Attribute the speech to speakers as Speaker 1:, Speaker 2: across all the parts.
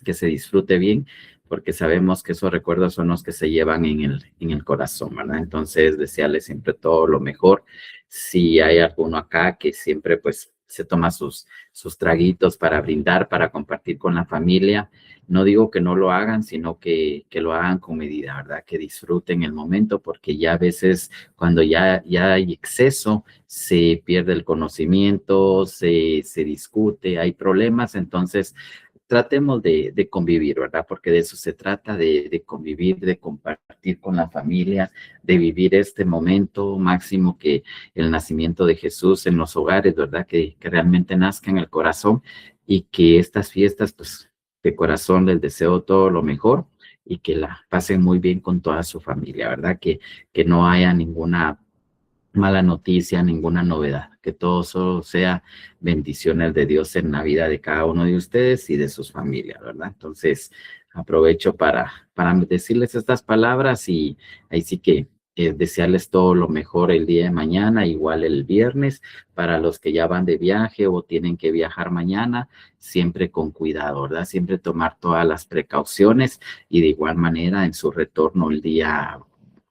Speaker 1: que se disfrute bien, porque sabemos que esos recuerdos son los que se llevan en el corazón, ¿verdad? Entonces, desearles siempre todo lo mejor. Si hay alguno acá que siempre pues se toma sus traguitos para brindar, para compartir con la familia, no digo que no lo hagan, sino que lo hagan con medida, ¿verdad? Que disfruten el momento, porque ya a veces cuando ya hay exceso, se pierde el conocimiento, se discute, hay problemas, entonces tratemos de convivir, ¿verdad? Porque de eso se trata, de convivir, de compartir con la familia, de vivir este momento máximo que el nacimiento de Jesús en los hogares, ¿verdad? Que realmente nazca en el corazón y que estas fiestas, pues, de corazón les deseo todo lo mejor y que la pasen muy bien con toda su familia, ¿verdad? Que no haya ninguna mala noticia, ninguna novedad, que todo solo sea bendiciones de Dios en la vida de cada uno de ustedes y de sus familias, ¿verdad? Entonces, aprovecho para decirles estas palabras y ahí sí que desearles todo lo mejor el día de mañana, igual el viernes, para los que ya van de viaje o tienen que viajar mañana, siempre con cuidado, ¿verdad? Siempre tomar todas las precauciones y de igual manera en su retorno el día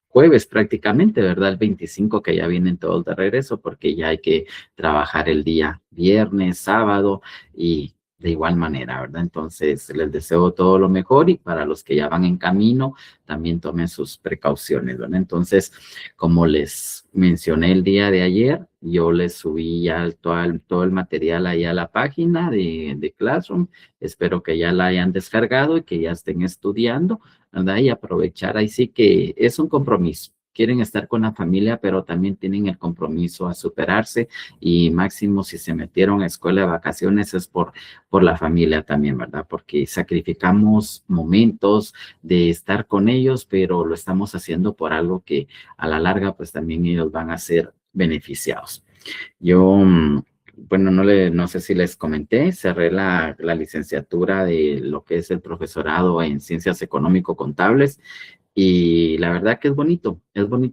Speaker 1: jueves prácticamente, ¿verdad? El 25 que ya vienen todos de regreso porque ya hay que trabajar el día viernes, sábado y de igual manera, ¿verdad? Entonces les deseo todo lo mejor y para los que ya van en camino, también tomen sus precauciones, ¿verdad? Entonces, como les mencioné el día de ayer, yo les subí ya todo el material ahí a la página de Classroom. Espero que ya la hayan descargado y que ya estén estudiando, ¿verdad? Y aprovechar, ahí sí que es un compromiso. Quieren estar con la familia, pero también tienen el compromiso a superarse y máximo si se metieron a escuela de vacaciones es por la familia también, ¿verdad? Porque sacrificamos momentos de estar con ellos, pero lo estamos haciendo por algo que a la larga pues también ellos van a ser beneficiados. Yo, bueno, no sé si les comenté, cerré la licenciatura de lo que es el profesorado en ciencias económico-contables y la verdad que es bonito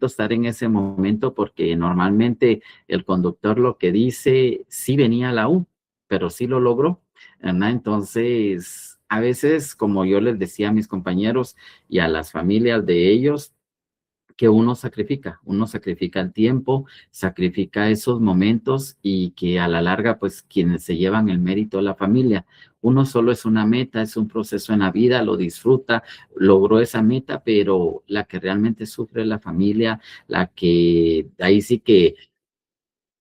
Speaker 1: estar en ese momento porque normalmente el conductor lo que dice, sí venía a la U, pero sí lo logró, ¿verdad? Entonces, a veces, como yo les decía a mis compañeros y a las familias de ellos, que uno sacrifica el tiempo, sacrifica esos momentos y que a la larga, pues quienes se llevan el mérito de la familia, uno solo es una meta, es un proceso en la vida, lo disfruta, logró esa meta, pero la que realmente sufre es la familia, la que ahí sí que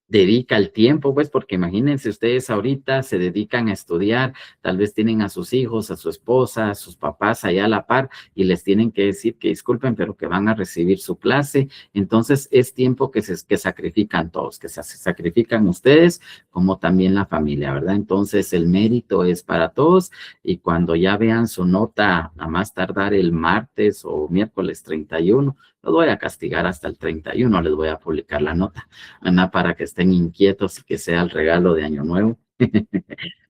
Speaker 1: dedica el tiempo, pues, porque imagínense ustedes ahorita se dedican a estudiar, tal vez tienen a sus hijos, a su esposa, a sus papás allá a la par y les tienen que decir que disculpen, pero que van a recibir su clase. Entonces, es tiempo que sacrifican todos, que se sacrifican ustedes como también la familia, ¿verdad? Entonces, el mérito es para todos y cuando ya vean su nota a más tardar el martes o miércoles 31, los voy a castigar hasta el 31, les voy a publicar la nota, ¿verdad? Para que estén inquietos y que sea el regalo de Año Nuevo,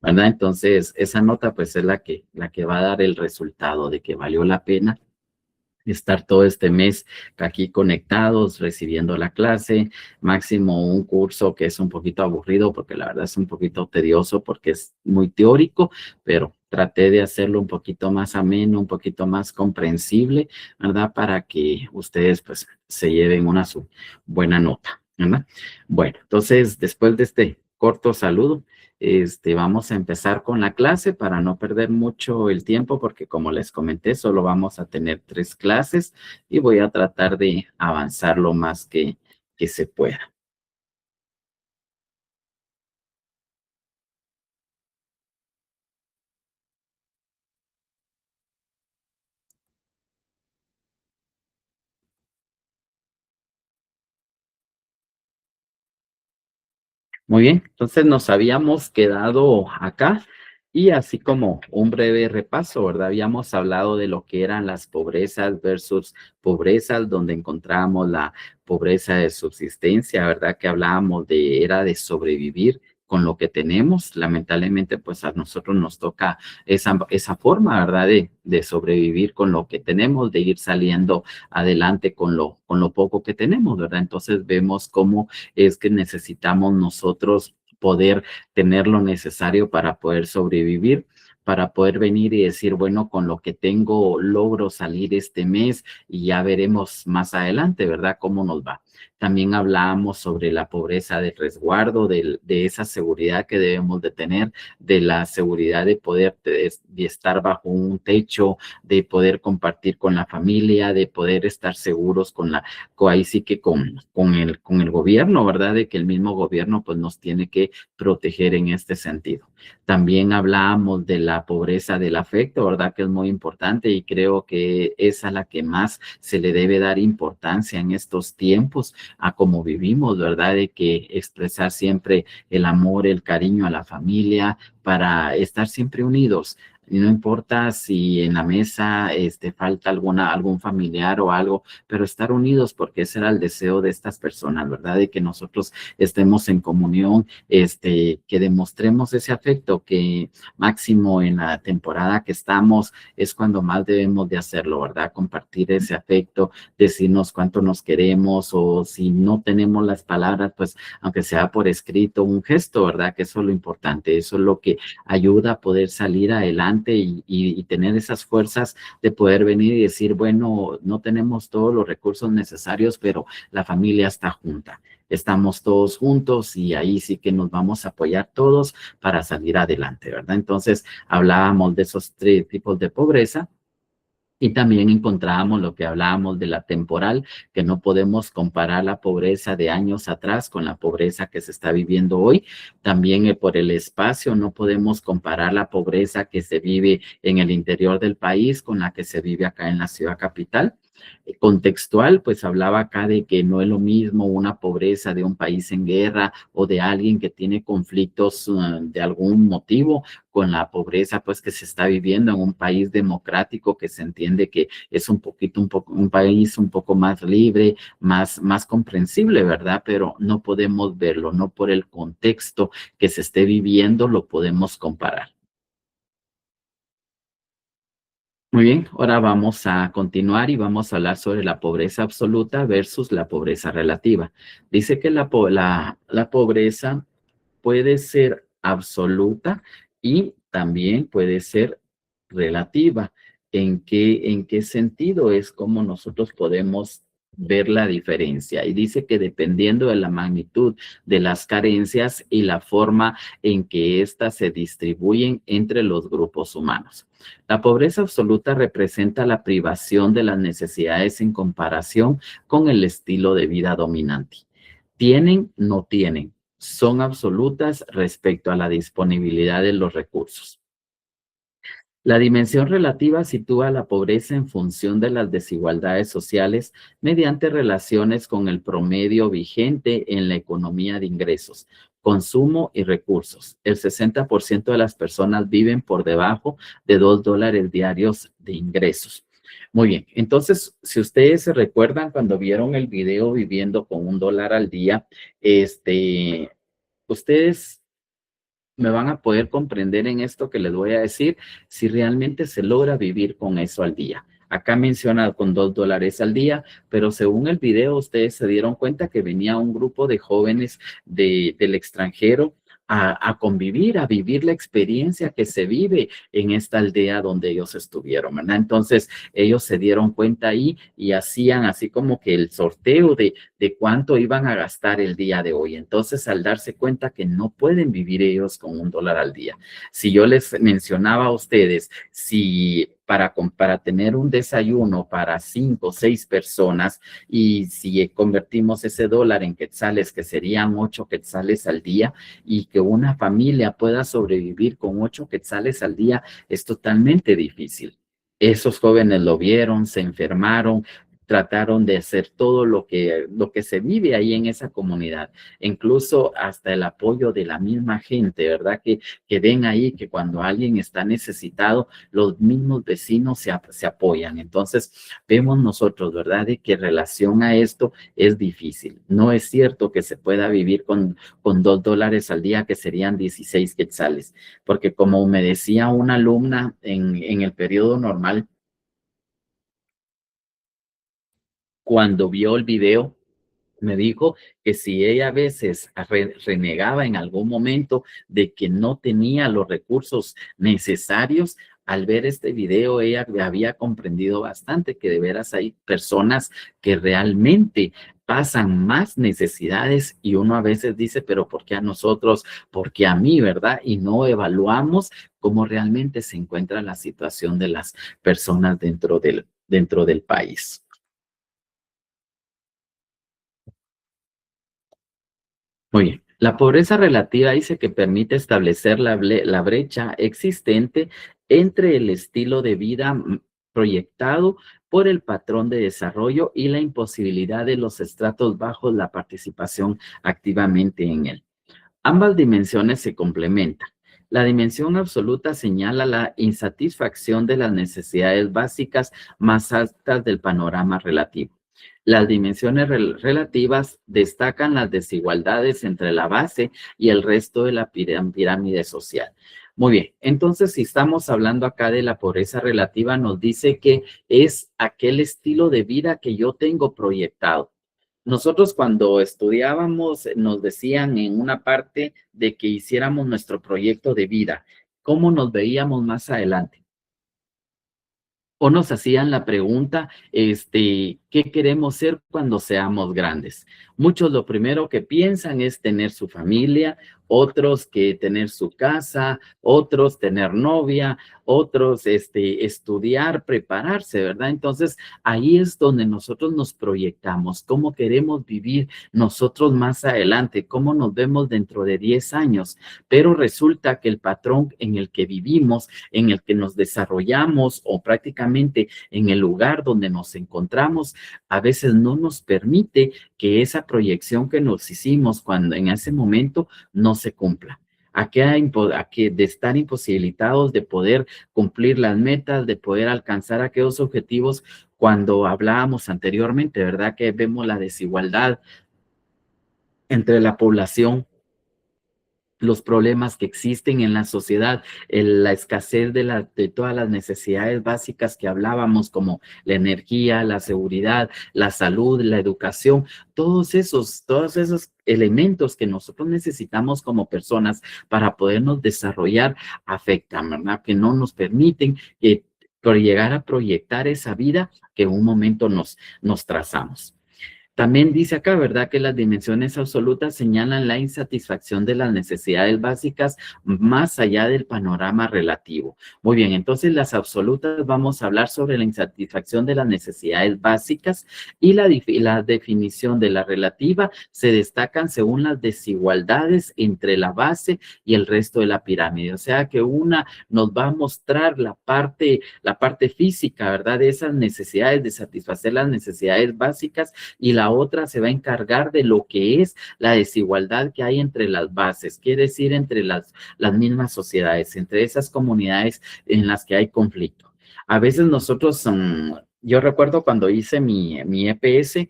Speaker 1: ¿verdad? Entonces, esa nota pues es la que va a dar el resultado de que valió la pena estar todo este mes aquí conectados, recibiendo la clase, máximo un curso que es un poquito aburrido porque la verdad es un poquito tedioso porque es muy teórico, pero traté de hacerlo un poquito más ameno, un poquito más comprensible, ¿verdad? Para que ustedes pues se lleven una su buena nota, ¿verdad? Bueno, entonces después de este corto saludo, vamos a empezar con la clase para no perder mucho el tiempo, porque como les comenté, solo vamos a tener 3 clases y voy a tratar de avanzar lo más que se pueda. Muy bien, entonces nos habíamos quedado acá y así como un breve repaso, ¿verdad? Habíamos hablado de lo que eran las pobrezas versus pobrezas, donde encontramos la pobreza de subsistencia, ¿verdad? Que hablábamos era de sobrevivir con lo que tenemos. Lamentablemente, pues a nosotros nos toca esa forma, ¿verdad? De sobrevivir con lo que tenemos, de ir saliendo adelante con lo poco que tenemos, ¿verdad? Entonces vemos cómo es que necesitamos nosotros poder tener lo necesario para poder sobrevivir, para poder venir y decir, bueno, con lo que tengo logro salir este mes y ya veremos más adelante, ¿verdad? Cómo nos va. También hablábamos sobre la pobreza de resguardo, de esa seguridad que debemos de tener, de la seguridad de poder de estar bajo un techo, de poder compartir con la familia, de poder estar seguros ahí sí que con el gobierno, ¿verdad? De que el mismo gobierno pues nos tiene que proteger en este sentido. También hablábamos de la pobreza del afecto, ¿verdad? Que es muy importante y creo que es a la que más se le debe dar importancia en estos tiempos, a cómo vivimos, ¿verdad? De que expresar siempre el amor, el cariño a la familia para estar siempre unidos. Y no importa si en la mesa falta algún familiar o algo, pero estar unidos porque ese era el deseo de estas personas, ¿verdad? De que nosotros estemos en comunión, que demostremos ese afecto que máximo en la temporada que estamos es cuando más debemos de hacerlo, ¿verdad? Compartir ese afecto, decirnos cuánto nos queremos o si no tenemos las palabras, pues aunque sea por escrito, un gesto, ¿verdad? Que eso es lo importante, eso es lo que ayuda a poder salir adelante y tener esas fuerzas de poder venir y decir, bueno, no tenemos todos los recursos necesarios, pero la familia está junta. Estamos todos juntos y ahí sí que nos vamos a apoyar todos para salir adelante, ¿verdad? Entonces, hablábamos de esos tres tipos de pobreza. Y también encontrábamos lo que hablábamos de la temporal, que no podemos comparar la pobreza de años atrás con la pobreza que se está viviendo hoy. También por el espacio, no podemos comparar la pobreza que se vive en el interior del país con la que se vive acá en la ciudad capital. Contextual, pues hablaba acá de que no es lo mismo una pobreza de un país en guerra o de alguien que tiene conflictos de algún motivo con la pobreza pues que se está viviendo en un país democrático que se entiende que es un país un poco más libre, más comprensible, ¿verdad? Pero no podemos verlo, no por el contexto que se esté viviendo lo podemos comparar. Muy bien, ahora vamos a continuar y vamos a hablar sobre la pobreza absoluta versus la pobreza relativa. Dice que la pobreza puede ser absoluta y también puede ser relativa. En qué sentido es como nosotros podemos ver la diferencia? Y dice que dependiendo de la magnitud de las carencias y la forma en que éstas se distribuyen entre los grupos humanos. La pobreza absoluta representa la privación de las necesidades en comparación con el estilo de vida dominante. Tienen, no tienen, son absolutas respecto a la disponibilidad de los recursos. La dimensión relativa sitúa la pobreza en función de las desigualdades sociales mediante relaciones con el promedio vigente en la economía de ingresos, consumo y recursos. El 60% de las personas viven por debajo de $2 diarios de ingresos. Muy bien, entonces, si ustedes se recuerdan cuando vieron el video viviendo con $1 al día, ustedes me van a poder comprender en esto que les voy a decir si realmente se logra vivir con eso al día. Acá menciona con $2 al día, pero según el video ustedes se dieron cuenta que venía un grupo de jóvenes del extranjero a convivir, a vivir la experiencia que se vive en esta aldea donde ellos estuvieron, ¿verdad? Entonces ellos se dieron cuenta ahí y hacían así como que el sorteo de cuánto iban a gastar el día de hoy. Entonces, al darse cuenta que no pueden vivir ellos con $1 al día. Si yo les mencionaba a ustedes, si para tener un desayuno para 5 o 6 personas y si convertimos ese dólar en quetzales, que serían 8 quetzales al día, y que una familia pueda sobrevivir con 8 quetzales al día, es totalmente difícil. Esos jóvenes lo vieron, se enfermaron, trataron de hacer todo lo que se vive ahí en esa comunidad, incluso hasta el apoyo de la misma gente, ¿verdad? Que ven ahí que cuando alguien está necesitado, los mismos vecinos se apoyan. Entonces, vemos nosotros, ¿verdad? De que en relación a esto es difícil. No es cierto que se pueda vivir con $2 al día, que serían 16 quetzales, porque como me decía una alumna en el periodo normal, cuando vio el video, Me dijo que si ella a veces renegaba en algún momento de que no tenía los recursos necesarios, al ver este video ella había comprendido bastante que de veras hay personas que realmente pasan más necesidades y uno a veces dice, pero ¿por qué a nosotros? ¿Por qué a mí, verdad? Y no evaluamos cómo realmente se encuentra la situación de las personas dentro del país. Muy bien. La pobreza relativa dice que permite establecer la brecha existente entre el estilo de vida proyectado por el patrón de desarrollo y la imposibilidad de los estratos bajos la participación activamente en él. Ambas dimensiones se complementan. La dimensión absoluta señala la insatisfacción de las necesidades básicas más altas del panorama relativo. Las dimensiones relativas destacan las desigualdades entre la base y el resto de la pirámide social. Muy bien, entonces si estamos hablando acá de la pobreza relativa, nos dice que es aquel estilo de vida que yo tengo proyectado. Nosotros cuando estudiábamos nos decían en una parte de que hiciéramos nuestro proyecto de vida, cómo nos veíamos más adelante. O nos hacían la pregunta, ¿qué queremos ser cuando seamos grandes? Muchos lo primero que piensan es tener su familia, otros que tener su casa, otros tener novia, otros estudiar, prepararse, ¿verdad? Entonces, ahí es donde nosotros nos proyectamos, cómo queremos vivir nosotros más adelante, cómo nos vemos dentro de 10 años. Pero resulta que el patrón en el que vivimos, en el que nos desarrollamos o prácticamente en el lugar donde nos encontramos, a veces no nos permite que esa proyección que nos hicimos cuando en ese momento no se cumpla. A que de estar imposibilitados de poder cumplir las metas, de poder alcanzar aquellos objetivos cuando hablábamos anteriormente, ¿verdad? Que vemos la desigualdad entre la población, los problemas que existen en la sociedad, la escasez de todas las necesidades básicas que hablábamos, como la energía, la seguridad, la salud, la educación, todos esos elementos que nosotros necesitamos como personas para podernos desarrollar, afectan, ¿verdad? Que no nos permiten por llegar a proyectar esa vida que en un momento nos trazamos. También dice acá, ¿verdad?, que las dimensiones absolutas señalan la insatisfacción de las necesidades básicas más allá del panorama relativo. Muy bien, entonces las absolutas vamos a hablar sobre la insatisfacción de las necesidades básicas y la definición de la relativa se destacan según las desigualdades entre la base y el resto de la pirámide. O sea que una nos va a mostrar la parte física, ¿verdad?, de esas necesidades, de satisfacer las necesidades básicas, y la otra se va a encargar de lo que es la desigualdad que hay entre las bases, quiere decir entre las mismas sociedades, entre esas comunidades en las que hay conflicto. A veces nosotros, yo recuerdo cuando hice mi EPS,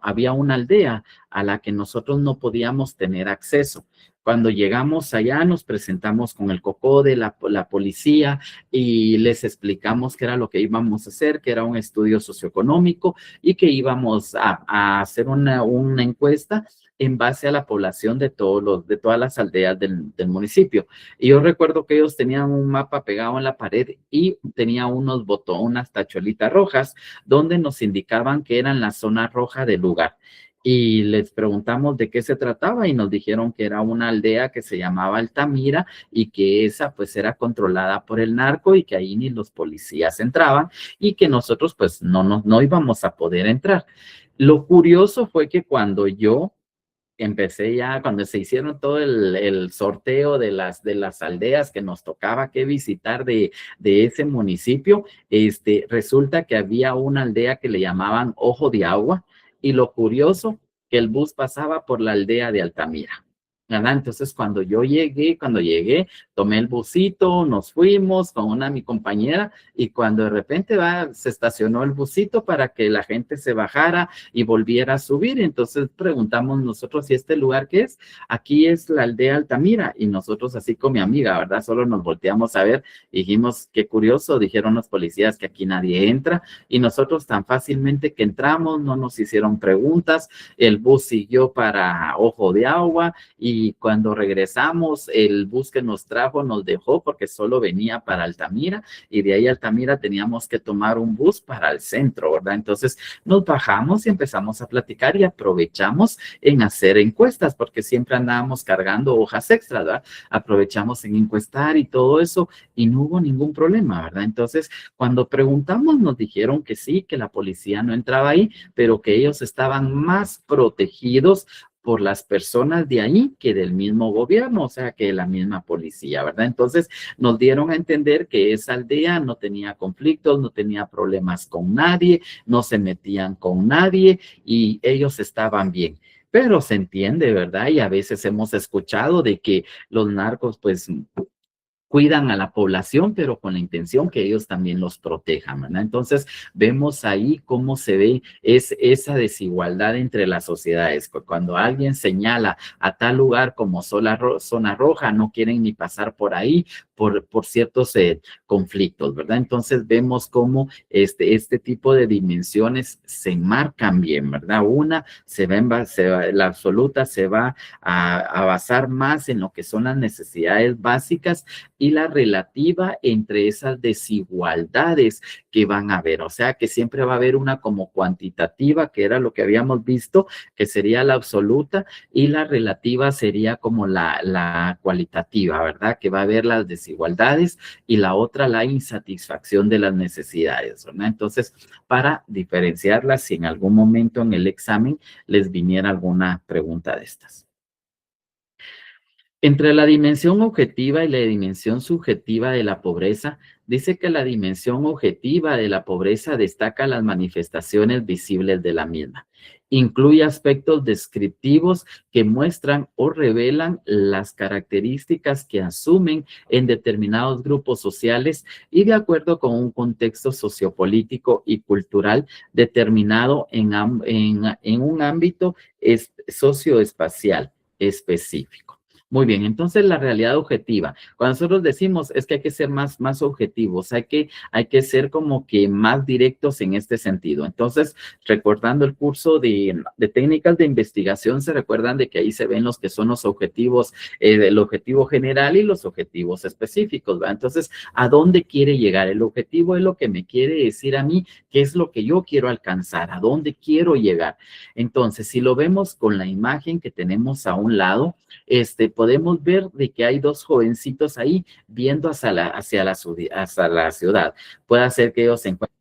Speaker 1: había una aldea a la que nosotros no podíamos tener acceso. Cuando llegamos allá, nos presentamos con el COCODE, la policía, y les explicamos qué era lo que íbamos a hacer, que era un estudio socioeconómico y que íbamos a hacer una encuesta en base a la población de todas las aldeas del municipio. Y yo recuerdo que ellos tenían un mapa pegado en la pared y tenía unas tachuelitas rojas donde nos indicaban que eran la zona roja del lugar. Y les preguntamos de qué se trataba y nos dijeron que era una aldea que se llamaba Altamira y que esa pues era controlada por el narco y que ahí ni los policías entraban y que nosotros pues no íbamos a poder entrar. Lo curioso fue que cuando yo cuando se hicieron todo el sorteo de las aldeas que nos tocaba que visitar de ese municipio, resulta que había una aldea que le llamaban Ojo de Agua, y lo curioso, que el bus pasaba por la aldea de Altamira. ¿verdad? Entonces, cuando llegué, tomé el busito, nos fuimos con mi compañera, y cuando de repente se estacionó el busito para que la gente se bajara y volviera a subir. Entonces preguntamos nosotros, ¿y este lugar qué es? Aquí es la aldea Altamira, y nosotros así con mi amiga, ¿verdad? Solo nos volteamos a ver y dijimos, qué curioso, dijeron los policías que aquí nadie entra, y nosotros tan fácilmente que entramos, no nos hicieron preguntas, el bus siguió para Ojo de Agua, y cuando regresamos, el bus que nos trajo nos dejó porque solo venía para Altamira, y de ahí a Altamira teníamos que tomar un bus para el centro, ¿verdad? Entonces nos bajamos y empezamos a platicar y aprovechamos en hacer encuestas porque siempre andábamos cargando hojas extras, ¿verdad? Aprovechamos en encuestar y todo eso, y no hubo ningún problema, ¿verdad? Entonces, cuando preguntamos, nos dijeron que sí, que la policía no entraba ahí, pero que ellos estaban más protegidos por las personas de ahí que del mismo gobierno, o sea, que la misma policía, ¿verdad? Entonces nos dieron a entender que esa aldea no tenía conflictos, no tenía problemas con nadie, no se metían con nadie, y ellos estaban bien. Pero se entiende, ¿verdad? Y a veces hemos escuchado de que los narcos, pues, cuidan a la población, pero con la intención que ellos también los protejan, ¿verdad? Entonces, vemos ahí cómo se ve esa desigualdad entre las sociedades. Cuando alguien señala a tal lugar como zona roja, no quieren ni pasar por ahí por ciertos conflictos, ¿verdad? Entonces, vemos cómo este tipo de dimensiones se enmarcan bien, ¿verdad? Una la absoluta se va a basar más en lo que son las necesidades básicas, y la relativa entre esas desigualdades que van a haber. O sea, que siempre va a haber una como cuantitativa, que era lo que habíamos visto, que sería la absoluta, y la relativa sería como la cualitativa, ¿verdad? Que va a haber las desigualdades, y la otra la insatisfacción de las necesidades, ¿verdad? Entonces, para diferenciarlas, si en algún momento en el examen les viniera alguna pregunta de estas. Entre la dimensión objetiva y la dimensión subjetiva de la pobreza, dice que la dimensión objetiva de la pobreza destaca las manifestaciones visibles de la misma. Incluye aspectos descriptivos que muestran o revelan las características que asumen en determinados grupos sociales y de acuerdo con un contexto sociopolítico y cultural determinado en un ámbito socioespacial específico. Muy bien, entonces la realidad objetiva. Cuando nosotros decimos es que hay que ser más objetivos, hay que ser como que más directos en este sentido. Entonces, recordando el curso de técnicas de investigación, se recuerdan de que ahí se ven los que son los objetivos, el objetivo general y los objetivos específicos, ¿verdad? Entonces, ¿a dónde quiere llegar? El objetivo es lo que me quiere decir a mí, qué es lo que yo quiero alcanzar, a dónde quiero llegar. Entonces, si lo vemos con la imagen que tenemos a un lado, podemos ver de que hay dos jovencitos ahí viendo hacia la ciudad. Puede ser que ellos se encuentren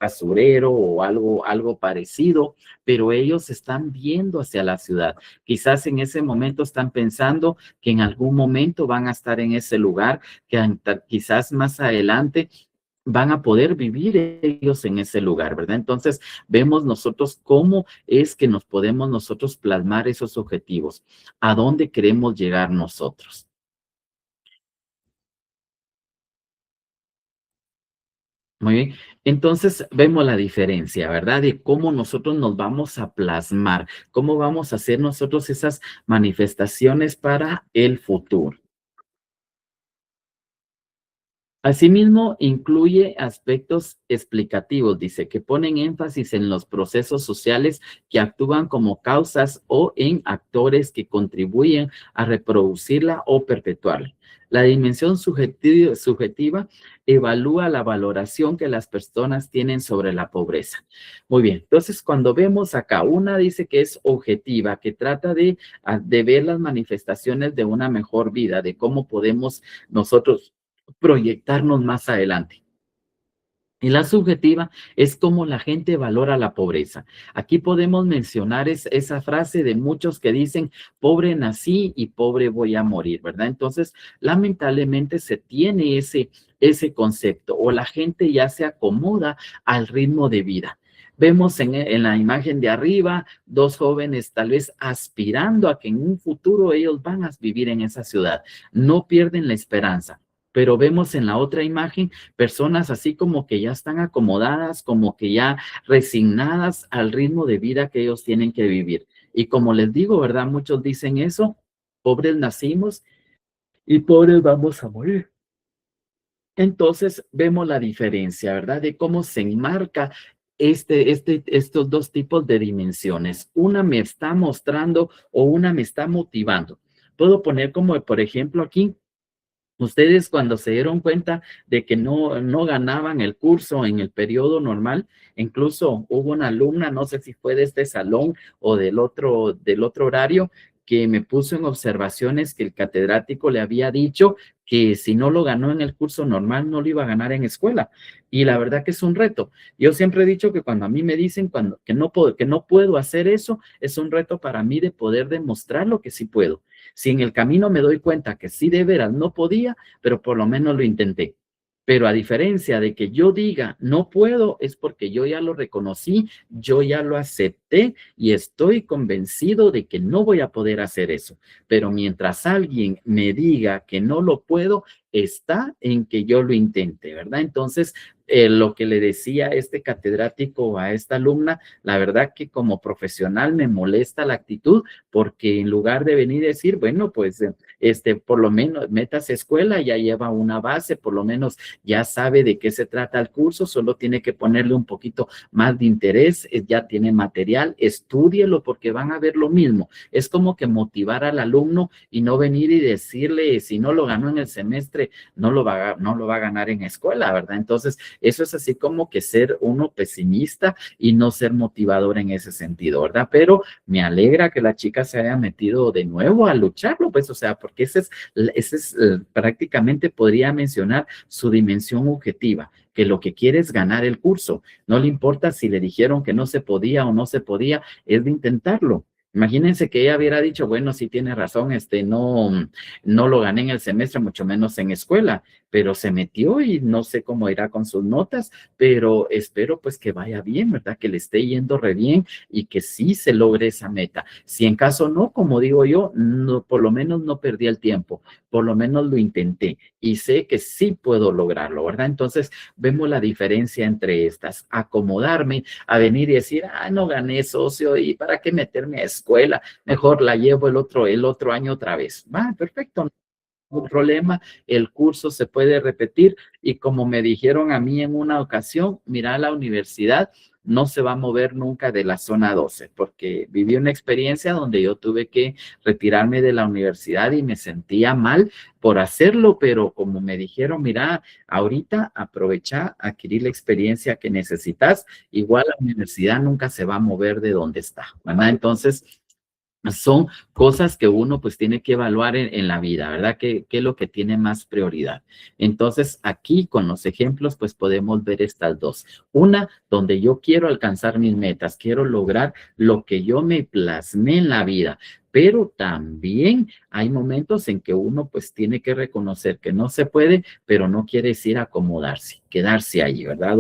Speaker 1: basurero o algo parecido, pero ellos están viendo hacia la ciudad. Quizás en ese momento están pensando que en algún momento van a estar en ese lugar, que quizás más adelante van a poder vivir ellos en ese lugar, ¿verdad? Entonces, vemos nosotros cómo es que nos podemos nosotros plasmar esos objetivos, a dónde queremos llegar nosotros. Muy bien. Entonces, vemos la diferencia, ¿verdad? De cómo nosotros nos vamos a plasmar, cómo vamos a hacer nosotros esas manifestaciones para el futuro. Asimismo, incluye aspectos explicativos, dice, que ponen énfasis en los procesos sociales que actúan como causas o en actores que contribuyen a reproducirla o perpetuarla. La dimensión subjetiva evalúa la valoración que las personas tienen sobre la pobreza. Muy bien, entonces cuando vemos acá, una dice que es objetiva, que trata de ver las manifestaciones de una mejor vida, de cómo podemos nosotros proyectarnos más adelante. Y la subjetiva es cómo la gente valora la pobreza. Aquí podemos mencionar esa frase de muchos que dicen, pobre nací y pobre voy a morir, ¿verdad? Entonces, lamentablemente se tiene ese concepto o la gente ya se acomoda al ritmo de vida. Vemos en la imagen de arriba dos jóvenes tal vez aspirando a que en un futuro ellos van a vivir en esa ciudad. No pierden la esperanza. Pero vemos en la otra imagen personas así como que ya están acomodadas, como que ya resignadas al ritmo de vida que ellos tienen que vivir. Y como les digo, ¿verdad? Muchos dicen eso, pobres nacimos y pobres vamos a morir. Entonces vemos la diferencia, ¿verdad? De cómo se enmarca estos dos tipos de dimensiones. Una me está mostrando o una me está motivando. Puedo poner como, por ejemplo, aquí, ustedes cuando se dieron cuenta de que no ganaban el curso en el periodo normal, incluso hubo una alumna, no sé si fue de este salón o del otro horario, que me puso en observaciones que el catedrático le había dicho que si no lo ganó en el curso normal, no lo iba a ganar en escuela. Y la verdad que es un reto. Yo siempre he dicho que cuando a mí me dicen que no puedo hacer eso, es un reto para mí de poder demostrar lo que sí puedo. Si en el camino me doy cuenta que sí de veras no podía, pero por lo menos lo intenté. Pero a diferencia de que yo diga no puedo, es porque yo ya lo reconocí, yo ya lo acepté y estoy convencido de que no voy a poder hacer eso. Pero mientras alguien me diga que no lo puedo, está en que yo lo intente, ¿verdad? Entonces, lo que le decía este catedrático a esta alumna, la verdad que como profesional me molesta la actitud porque en lugar de venir y decir, bueno, pues por lo menos metas escuela, ya lleva una base, por lo menos ya sabe de qué se trata el curso, solo tiene que ponerle un poquito más de interés, ya tiene material, estúdielo porque van a ver lo mismo. Es como que motivar al alumno y no venir y decirle, si no lo ganó en el semestre, no lo va a ganar en escuela, ¿verdad? Entonces, eso es así como que ser uno pesimista y no ser motivador en ese sentido, ¿verdad? Pero me alegra que la chica se haya metido de nuevo a lucharlo, pues, o sea, porque ese es prácticamente podría mencionar su dimensión objetiva, que lo que quiere es ganar el curso. No le importa si le dijeron que no se podía o no se podía, es de intentarlo. Imagínense que ella hubiera dicho, bueno, sí tiene razón, no lo gané en el semestre, mucho menos en escuela, pero se metió y no sé cómo irá con sus notas, pero espero pues que vaya bien, ¿verdad? Que le esté yendo re bien y que sí se logre esa meta. Si en caso no, como digo yo, no, por lo menos no perdí el tiempo, por lo menos lo intenté y sé que sí puedo lograrlo, ¿verdad? Entonces vemos la diferencia entre estas, acomodarme a venir y decir, no gané socio y para qué meterme a escuela, mejor la llevo el otro año otra vez. Va, perfecto, un problema, el curso se puede repetir y como me dijeron a mí en una ocasión, mira, la universidad no se va a mover nunca de la zona 12 porque viví una experiencia donde yo tuve que retirarme de la universidad y me sentía mal por hacerlo, pero como me dijeron, mira, ahorita aprovecha, adquirir la experiencia que necesitas, igual la universidad nunca se va a mover de donde está, ¿verdad? Entonces, son cosas que uno pues tiene que evaluar en la vida, ¿verdad? ¿Qué es lo que tiene más prioridad? Entonces, aquí con los ejemplos pues podemos ver estas dos. Una, donde yo quiero alcanzar mis metas, quiero lograr lo que yo me plasmé en la vida, pero también hay momentos en que uno pues tiene que reconocer que no se puede, pero no quiere decir acomodarse, quedarse ahí, ¿verdad?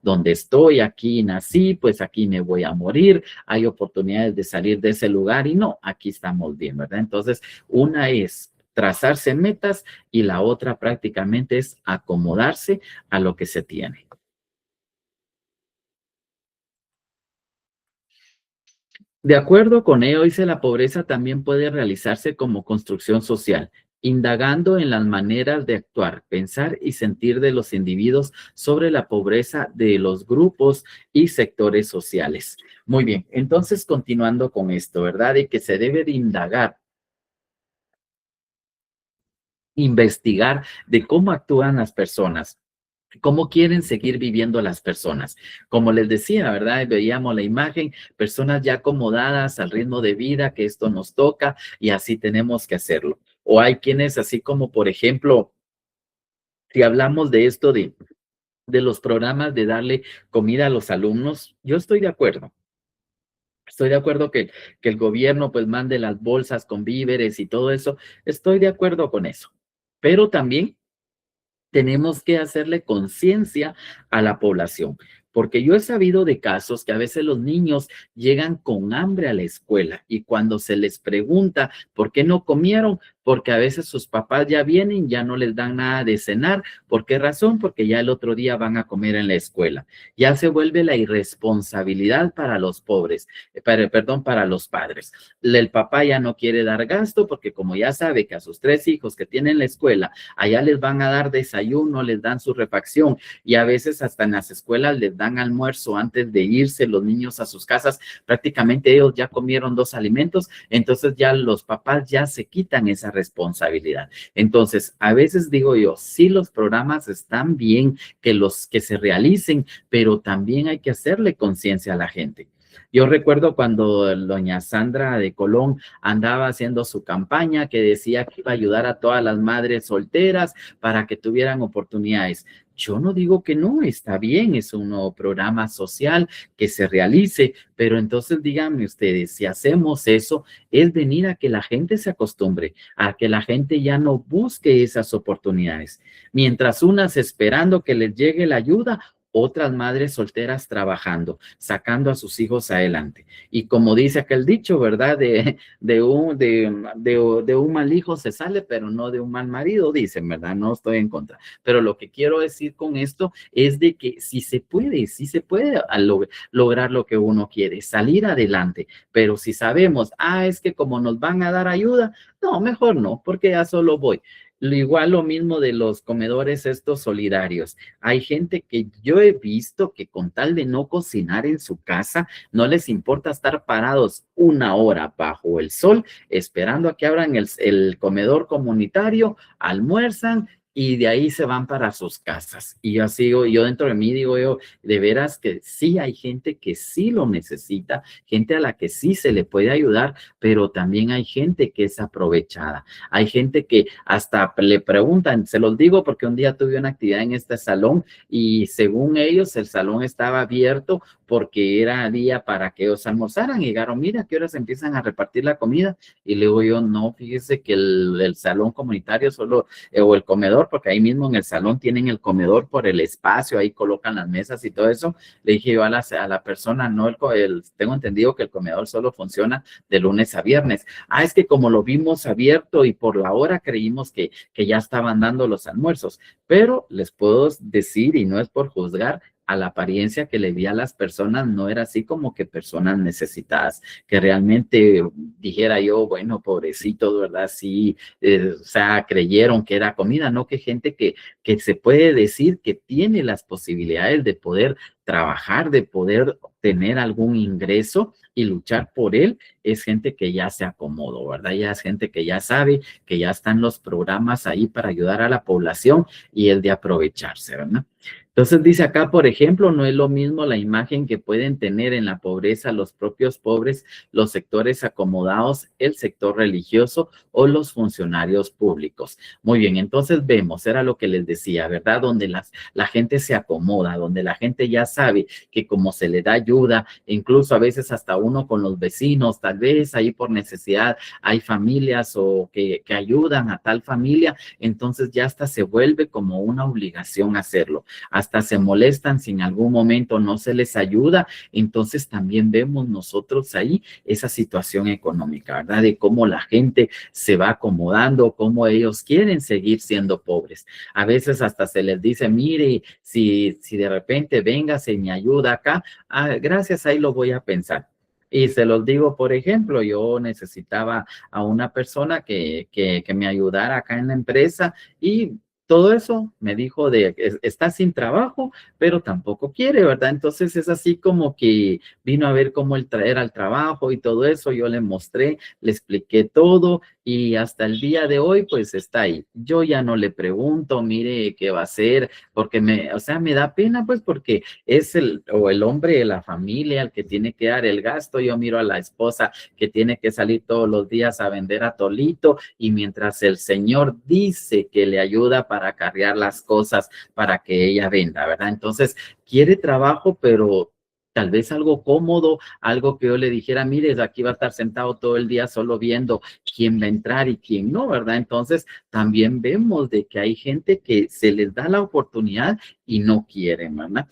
Speaker 1: Donde estoy, aquí nací, pues aquí me voy a morir, hay oportunidades de salir de ese lugar y no, aquí estamos bien, ¿verdad? Entonces, una es trazarse metas y la otra prácticamente es acomodarse a lo que se tiene. De acuerdo con ello, dice, la pobreza también puede realizarse como construcción social, indagando en las maneras de actuar, pensar y sentir de los individuos sobre la pobreza de los grupos y sectores sociales. Muy bien, entonces continuando con esto, ¿verdad? De que se debe de indagar, investigar de cómo actúan las personas. ¿Cómo quieren seguir viviendo las personas? Como les decía, ¿verdad? Veíamos la imagen, personas ya acomodadas al ritmo de vida que esto nos toca y así tenemos que hacerlo. O hay quienes, así como por ejemplo, si hablamos de esto de los programas de darle comida a los alumnos, yo estoy de acuerdo. Estoy de acuerdo que el gobierno pues mande las bolsas con víveres y todo eso. Estoy de acuerdo con eso. Pero también tenemos que hacerle conciencia a la población. Porque yo he sabido de casos que a veces los niños llegan con hambre a la escuela y cuando se les pregunta por qué no comieron, porque a veces sus papás ya vienen, ya no les dan nada de cenar. ¿Por qué razón? Porque ya el otro día van a comer en la escuela. Ya se vuelve la irresponsabilidad para los pobres, perdón, para los padres. El papá ya no quiere dar gasto porque como ya sabe que a sus 3 hijos que tienen la escuela, allá les van a dar desayuno, les dan su refacción y a veces hasta en las escuelas les dan almuerzo antes de irse los niños a sus casas. Prácticamente ellos ya comieron 2 alimentos, entonces ya los papás ya se quitan esa responsabilidad. Entonces, a veces digo yo, sí los programas están bien que los que se realicen, pero también hay que hacerle conciencia a la gente. Yo recuerdo cuando doña Sandra de Colón andaba haciendo su campaña que decía que iba a ayudar a todas las madres solteras para que tuvieran oportunidades. Yo no digo que no, está bien, es un nuevo programa social que se realice, pero entonces díganme ustedes, si hacemos eso, es venir a que la gente se acostumbre, a que la gente ya no busque esas oportunidades. Mientras unas esperando que les llegue la ayuda, otras madres solteras trabajando, sacando a sus hijos adelante. Y como dice aquel dicho, ¿verdad? De un mal hijo se sale, pero no de un mal marido, dicen, ¿verdad? No estoy en contra. Pero lo que quiero decir con esto es de que sí se puede lograr lo que uno quiere, salir adelante. Pero si sabemos, es que como nos van a dar ayuda, no, mejor no, porque ya solo voy. Igual lo mismo de los comedores estos solidarios. Hay gente que yo he visto que con tal de no cocinar en su casa, no les importa estar parados 1 hora bajo el sol, esperando a que abran el comedor comunitario, almuerzan y de ahí se van para sus casas. Y yo sigo, yo dentro de mí digo yo, de veras que sí hay gente que sí lo necesita, gente a la que sí se le puede ayudar, pero también hay gente que es aprovechada. Hay gente que hasta le preguntan, se los digo porque un día tuve una actividad en este salón y según ellos el salón estaba abierto porque era día para que ellos almorzaran y llegaron, mira, ¿a qué horas empiezan a repartir la comida? Y le digo yo, no, fíjese que el salón comunitario solo, o el comedor, porque ahí mismo en el salón tienen el comedor por el espacio, ahí colocan las mesas y todo eso. Le dije yo a la persona, no, tengo entendido que el comedor solo funciona de lunes a viernes. Es que como lo vimos abierto y por la hora creímos que ya estaban dando los almuerzos, pero les puedo decir, y no es por juzgar, a la apariencia que le vi a las personas, no era así como que personas necesitadas, que realmente dijera yo, bueno, pobrecitos, ¿verdad? Sí, o sea, creyeron que era comida, no que gente que se puede decir que tiene las posibilidades de poder trabajar, de poder tener algún ingreso y luchar por él, es gente que ya se acomodó, ¿verdad? Ya es gente que ya sabe que ya están los programas ahí para ayudar a la población y el de aprovecharse, ¿verdad? Entonces dice acá, por ejemplo, no es lo mismo la imagen que pueden tener en la pobreza los propios pobres, los sectores acomodados, el sector religioso o los funcionarios públicos. Muy bien, entonces vemos, era lo que les decía, ¿verdad? Donde la gente se acomoda, donde la gente ya sabe que como se le da ayuda, incluso a veces hasta uno con los vecinos, tal vez ahí por necesidad hay familias o que ayudan a tal familia, entonces ya hasta se vuelve como una obligación hacerlo. Hasta se molestan si en algún momento no se les ayuda, entonces también vemos nosotros ahí esa situación económica, ¿verdad? De cómo la gente se va acomodando, cómo ellos quieren seguir siendo pobres. A veces hasta se les dice, mire, si de repente venga, se me ayuda acá, gracias, ahí lo voy a pensar. Y se los digo, por ejemplo, yo necesitaba a una persona que me ayudara acá en la empresa y todo eso me dijo está sin trabajo, pero tampoco quiere, ¿verdad? Entonces es así como que vino a ver cómo él era el trabajo y todo eso, yo le mostré, le expliqué todo y hasta el día de hoy pues está ahí. Yo ya no le pregunto, mire, ¿qué va a hacer? Porque o sea, me da pena pues porque es el hombre de la familia el que tiene que dar el gasto. Yo miro a la esposa que tiene que salir todos los días a vender atolito y mientras el señor dice que le ayuda para acarrear las cosas para que ella venda, ¿verdad? Entonces, quiere trabajo, pero tal vez algo cómodo, algo que yo le dijera, mire, aquí va a estar sentado todo el día solo viendo quién va a entrar y quién no, ¿verdad? Entonces, también vemos de que hay gente que se les da la oportunidad y no quieren, ¿verdad?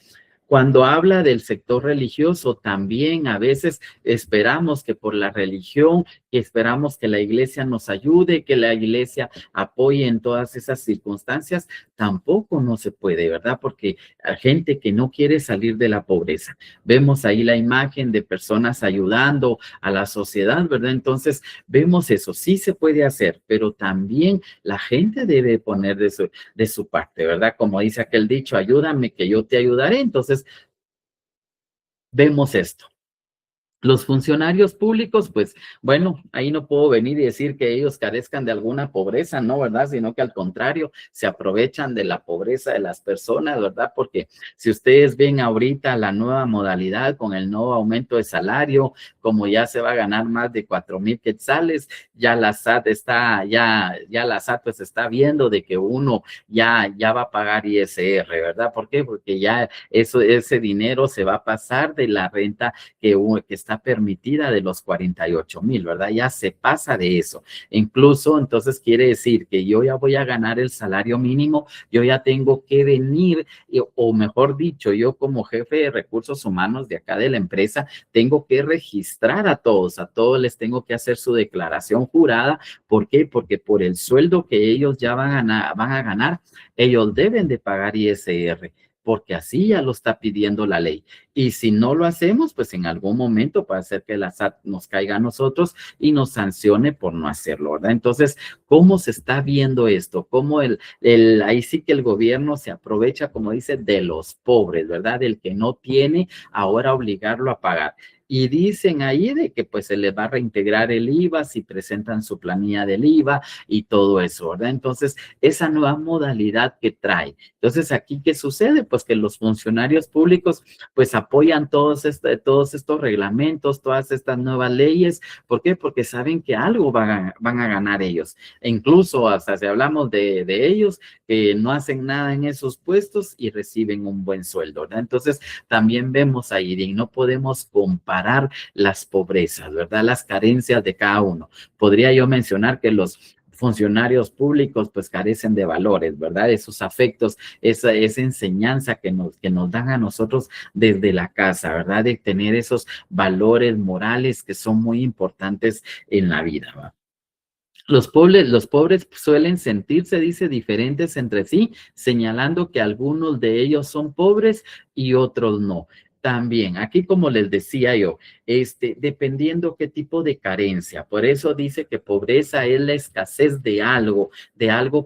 Speaker 1: Cuando habla del sector religioso, también a veces esperamos que por la religión, que esperamos que la iglesia nos ayude, que la iglesia apoye en todas esas circunstancias, tampoco no se puede, ¿verdad? Porque hay gente que no quiere salir de la pobreza. Vemos ahí la imagen de personas ayudando a la sociedad, ¿verdad? Entonces, vemos eso, sí se puede hacer, pero también la gente debe poner de su parte, ¿verdad? Como dice aquel dicho, ayúdame que yo te ayudaré. Entonces, vemos esto. Los funcionarios públicos, pues bueno, ahí no puedo venir y decir que ellos carezcan de alguna pobreza, no, ¿verdad? Sino que al contrario, se aprovechan de la pobreza de las personas, ¿verdad? Porque si ustedes ven ahorita la nueva modalidad con el nuevo aumento de salario, como ya se va a ganar más de 4,000 quetzales, ya la SAT está, ya la SAT pues está viendo de que uno ya va a pagar ISR, ¿verdad? ¿Por qué? Porque ya ese dinero se va a pasar de la renta que está permitida de los 48,000, ¿verdad? Ya se pasa de eso. Incluso entonces quiere decir que yo ya voy a ganar el salario mínimo, yo ya tengo que venir, o mejor dicho, yo como jefe de recursos humanos de acá de la empresa, tengo que registrar a todos les tengo que hacer su declaración jurada. ¿Por qué? Porque por el sueldo que ellos ya van a ganar, ellos deben de pagar ISR, porque así ya lo está pidiendo la ley. Y si no lo hacemos, pues en algún momento puede ser que la SAT nos caiga a nosotros y nos sancione por no hacerlo, ¿verdad? Entonces, ¿cómo se está viendo esto? ¿Cómo ahí sí que el gobierno se aprovecha, como dice, de los pobres, ¿verdad? Del que no tiene, ahora obligarlo a pagar. Y dicen ahí de que pues se les va a reintegrar el IVA si presentan su planilla del IVA y todo eso, ¿verdad? Entonces, esa nueva modalidad que trae. Entonces, aquí, ¿qué sucede? Pues que los funcionarios públicos pues apoyan todos estos reglamentos, todas estas nuevas leyes. ¿Por qué? Porque saben que algo van a ganar ellos. E incluso hasta si hablamos de ellos, que no hacen nada en esos puestos y reciben un buen sueldo, ¿verdad? Entonces, también vemos ahí, y no podemos comparar las pobrezas, ¿verdad? Las carencias de cada uno. Podría yo mencionar que los funcionarios públicos pues carecen de valores, ¿verdad? Esos afectos, esa enseñanza que nos dan a nosotros desde la casa, ¿verdad? De tener esos valores morales que son muy importantes en la vida, ¿verdad? Los pobres suelen sentirse, dice, diferentes entre sí, señalando que algunos de ellos son pobres y otros no. También, aquí como les decía yo, dependiendo qué tipo de carencia, por eso dice que pobreza es la escasez de algo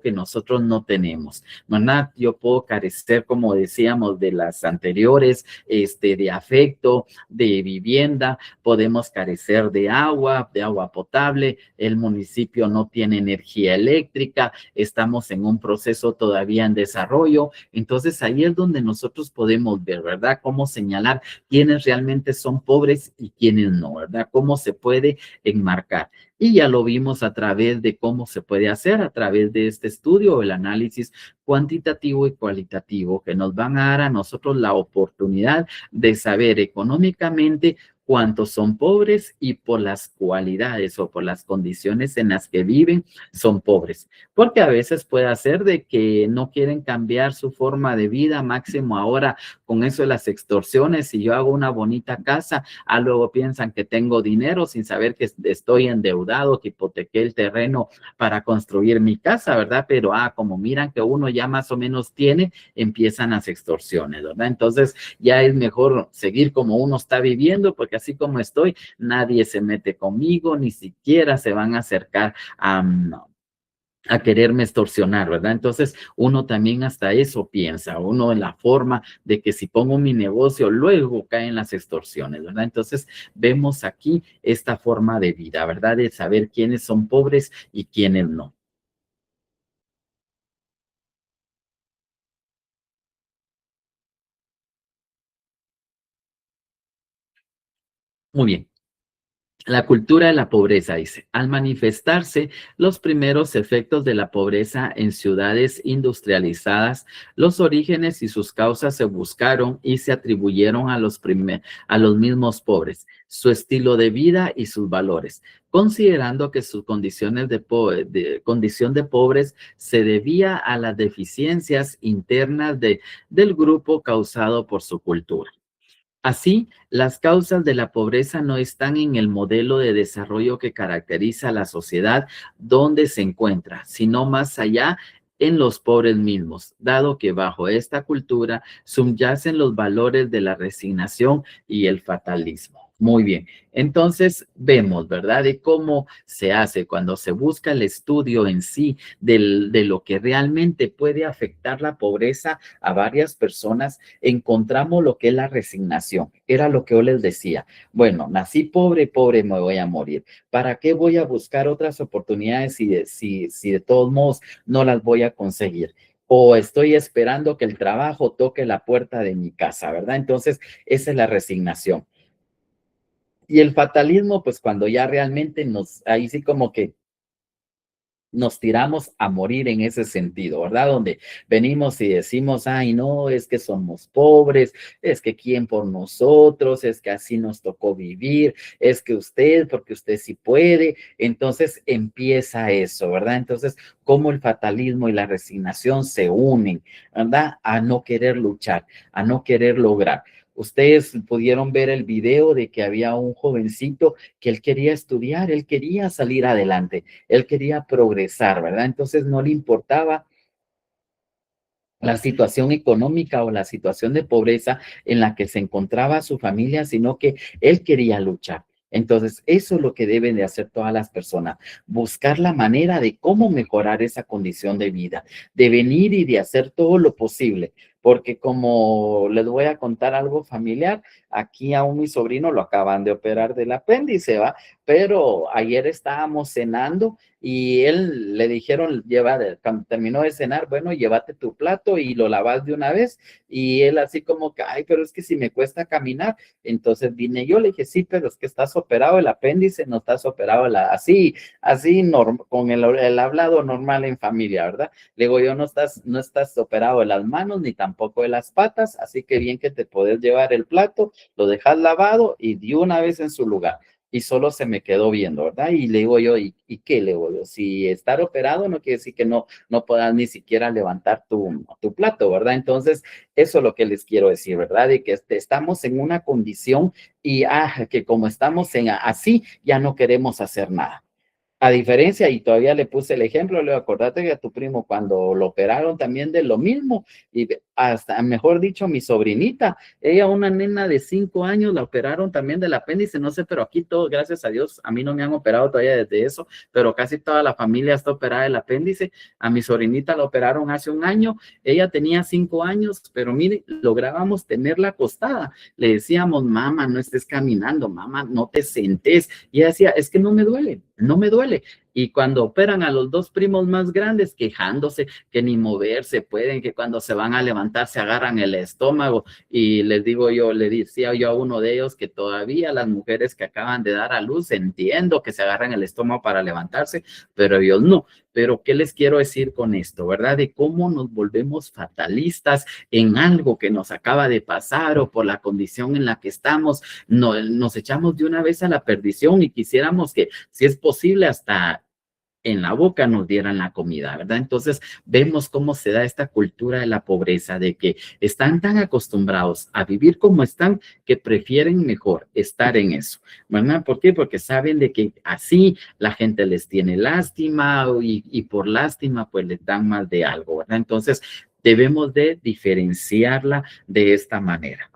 Speaker 1: que nosotros no tenemos, ¿verdad? Yo puedo carecer, como decíamos, de las anteriores, de afecto, de vivienda, podemos carecer de agua potable, el municipio no tiene energía eléctrica, estamos en un proceso todavía en desarrollo, entonces ahí es donde nosotros podemos ver, ¿verdad? Cómo señalar quiénes realmente son pobres y quiénes no, ¿verdad? Cómo se puede enmarcar. Y ya lo vimos a través de cómo se puede hacer, a través de este estudio, el análisis cuantitativo y cualitativo, que nos van a dar a nosotros la oportunidad de saber económicamente cuántos son pobres y por las cualidades o por las condiciones en las que viven son pobres. Porque a veces puede ser de que no quieren cambiar su forma de vida, máximo ahora con eso de las extorsiones. Si yo hago una bonita casa, luego piensan que tengo dinero sin saber que estoy endeudado, que hipotequé el terreno para construir mi casa, ¿verdad? Pero como miran que uno ya más o menos tiene, empiezan las extorsiones, ¿verdad? Entonces ya es mejor seguir como uno está viviendo, porque así como estoy, nadie se mete conmigo, ni siquiera se van a acercar a quererme extorsionar, ¿verdad? Entonces, uno también hasta eso piensa, uno en la forma de que si pongo mi negocio, luego caen las extorsiones, ¿verdad? Entonces, vemos aquí esta forma de vida, ¿verdad? De saber quiénes son pobres y quiénes no. Muy bien. La cultura de la pobreza, dice, al manifestarse los primeros efectos de la pobreza en ciudades industrializadas, los orígenes y sus causas se buscaron y se atribuyeron a los mismos pobres, su estilo de vida y sus valores, considerando que sus condiciones condición de pobres se debía a las deficiencias internas del grupo causado por su cultura. Así, las causas de la pobreza no están en el modelo de desarrollo que caracteriza a la sociedad donde se encuentra, sino más allá en los pobres mismos, dado que bajo esta cultura subyacen los valores de la resignación y el fatalismo. Muy bien, entonces vemos, ¿verdad?, de cómo se hace cuando se busca el estudio en sí de lo que realmente puede afectar la pobreza a varias personas. Encontramos lo que es la resignación. Era lo que yo les decía. Bueno, nací pobre, pobre me voy a morir. ¿Para qué voy a buscar otras oportunidades si de todos modos no las voy a conseguir? O estoy esperando que el trabajo toque la puerta de mi casa, ¿verdad? Entonces, esa es la resignación. Y el fatalismo, pues cuando ya realmente ahí sí como que nos tiramos a morir en ese sentido, ¿verdad? Donde venimos y decimos, ay, no, es que somos pobres, es que quién por nosotros, es que así nos tocó vivir, es que usted, porque usted sí puede. Entonces empieza eso, ¿verdad? Entonces, cómo el fatalismo y la resignación se unen, ¿verdad? A no querer luchar, a no querer lograr. Ustedes pudieron ver el video de que había un jovencito que él quería estudiar, él quería salir adelante, él quería progresar, ¿verdad? Entonces no le importaba la situación económica o la situación de pobreza en la que se encontraba su familia, sino que él quería luchar. Entonces, eso es lo que deben de hacer todas las personas, buscar la manera de cómo mejorar esa condición de vida, de venir y de hacer todo lo posible, porque como les voy a contar algo familiar, aquí a mi sobrino lo acaban de operar del apéndice, ¿va? Pero ayer estábamos cenando y él le dijeron, cuando terminó de cenar, bueno, llévate tu plato y lo lavas de una vez. Y él así como que, ay, pero es que si me cuesta caminar. Entonces vine yo, le dije, sí, pero es que estás operado el apéndice, no estás operado con el hablado normal en familia, ¿verdad? Le digo, no estás operado de las manos ni tampoco de las patas, así que bien que te puedes llevar el plato, lo dejas lavado y de una vez en su lugar y solo se me quedó viendo, ¿verdad? Y le digo yo, ¿y qué le digo yo? Si estar operado no quiere decir que no puedas ni siquiera levantar tu plato, ¿verdad? Entonces, eso es lo que les quiero decir, ¿verdad? De que estamos en una condición y que como estamos así, ya no queremos hacer nada. A diferencia, y todavía le puse el ejemplo, le acordate que a tu primo cuando lo operaron también de lo mismo, y hasta, mejor dicho, mi sobrinita, ella, una nena de 5 años, la operaron también del apéndice, no sé, pero aquí todo, gracias a Dios, a mí no me han operado todavía desde eso, pero casi toda la familia está operada del apéndice. A mi sobrinita la operaron hace un año, ella tenía 5 años, pero mire, lográbamos tenerla acostada. Le decíamos, mamá, no estés caminando, mamá, no te sentes. Y ella decía, es que no me duele, no me duele. Y cuando operan a los dos primos más grandes, quejándose que ni moverse pueden, que cuando se van a levantar se agarran el estómago. Y les digo yo, le decía yo a uno de ellos que todavía las mujeres que acaban de dar a luz, entiendo que se agarran el estómago para levantarse, pero ellos no. Pero ¿qué les quiero decir con esto, verdad? De cómo nos volvemos fatalistas en algo que nos acaba de pasar o por la condición en la que estamos, nos echamos de una vez a la perdición y quisiéramos que, si es posible, hasta en la boca nos dieran la comida, ¿verdad? Entonces vemos cómo se da esta cultura de la pobreza, de que están tan acostumbrados a vivir como están que prefieren mejor estar en eso, ¿verdad? ¿Por qué? Porque saben de que así la gente les tiene lástima y por lástima pues les dan más de algo, ¿verdad? Entonces debemos de diferenciarla de esta manera.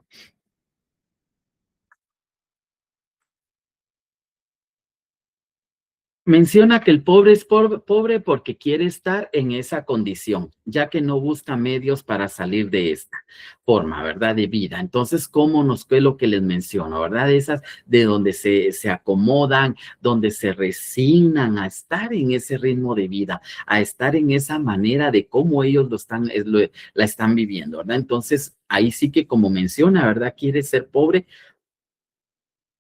Speaker 1: Menciona que el pobre es pobre porque quiere estar en esa condición, ya que no busca medios para salir de esta forma, ¿verdad? De vida. Entonces, ¿cómo nos fue lo que les menciono, verdad? Esas de donde se acomodan, donde se resignan a estar en ese ritmo de vida, a estar en esa manera de cómo ellos la están viviendo, ¿verdad? Entonces, ahí sí que como menciona, ¿verdad? Quiere ser pobre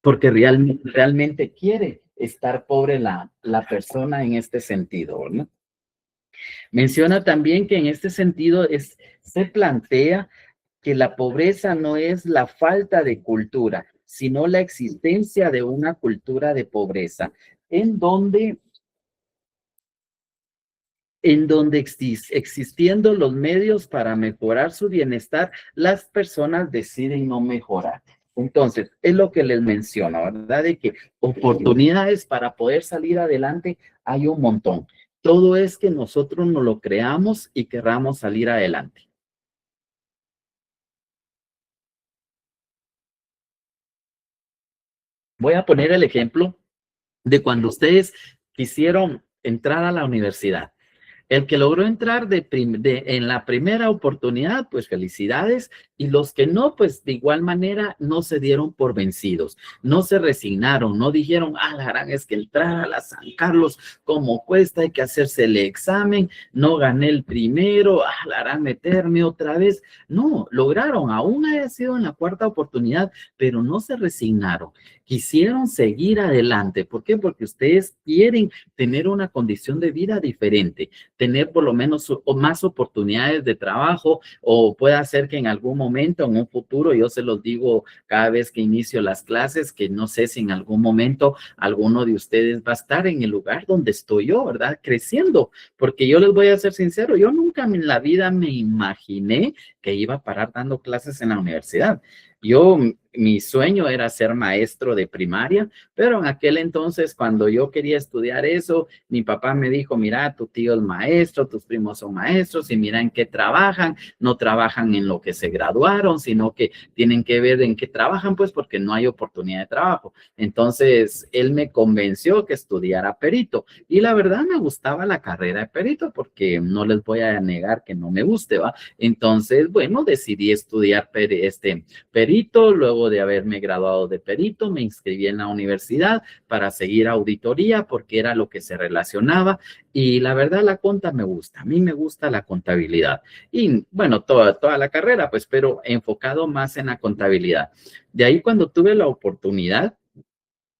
Speaker 1: porque realmente quiere estar pobre la persona en este sentido, ¿no? Menciona también que en este sentido se plantea que la pobreza no es la falta de cultura, sino la existencia de una cultura de pobreza, en donde, existiendo los medios para mejorar su bienestar, las personas deciden no mejorar. Entonces, es lo que les menciono, ¿verdad? De que oportunidades para poder salir adelante hay un montón. Todo es que nosotros nos lo creamos y querramos salir adelante. Voy a poner el ejemplo de cuando ustedes quisieron entrar a la universidad. El que logró entrar en la primera oportunidad, pues felicidades. Y los que no, pues de igual manera no se dieron por vencidos, no se resignaron, no dijeron, ah, la gran es que entrar a la San Carlos, como cuesta, hay que hacerse el examen, no gané el primero, ah, la gran meterme otra vez. No, lograron, aún haya sido en la cuarta oportunidad, pero no se resignaron. Quisieron seguir adelante. ¿Por qué? Porque ustedes quieren tener una condición de vida diferente, tener por lo menos más oportunidades de trabajo, o puede ser que en algún momento, en un futuro, yo se los digo cada vez que inicio las clases, que no sé si en algún momento alguno de ustedes va a estar en el lugar donde estoy yo, ¿verdad? Creciendo, porque yo les voy a ser sincero, yo nunca en la vida me imaginé que iba a parar dando clases en la universidad. Mi sueño era ser maestro de primaria, pero en aquel entonces, cuando yo quería estudiar eso, mi papá me dijo, mira, tu tío es maestro, tus primos son maestros, y mira en qué trabajan, no trabajan en lo que se graduaron, sino que tienen que ver en qué trabajan, pues porque no hay oportunidad de trabajo. Entonces, él me convenció que estudiara perito, y la verdad me gustaba la carrera de perito, porque no les voy a negar que no me guste, ¿va? Entonces, bueno, decidí estudiar perito. Luego de haberme graduado de perito, me inscribí en la universidad para seguir auditoría porque era lo que se relacionaba, y la verdad la conta me gusta, a mí me gusta la contabilidad y bueno, toda la carrera, pues, pero enfocado más en la contabilidad. De ahí, cuando tuve la oportunidad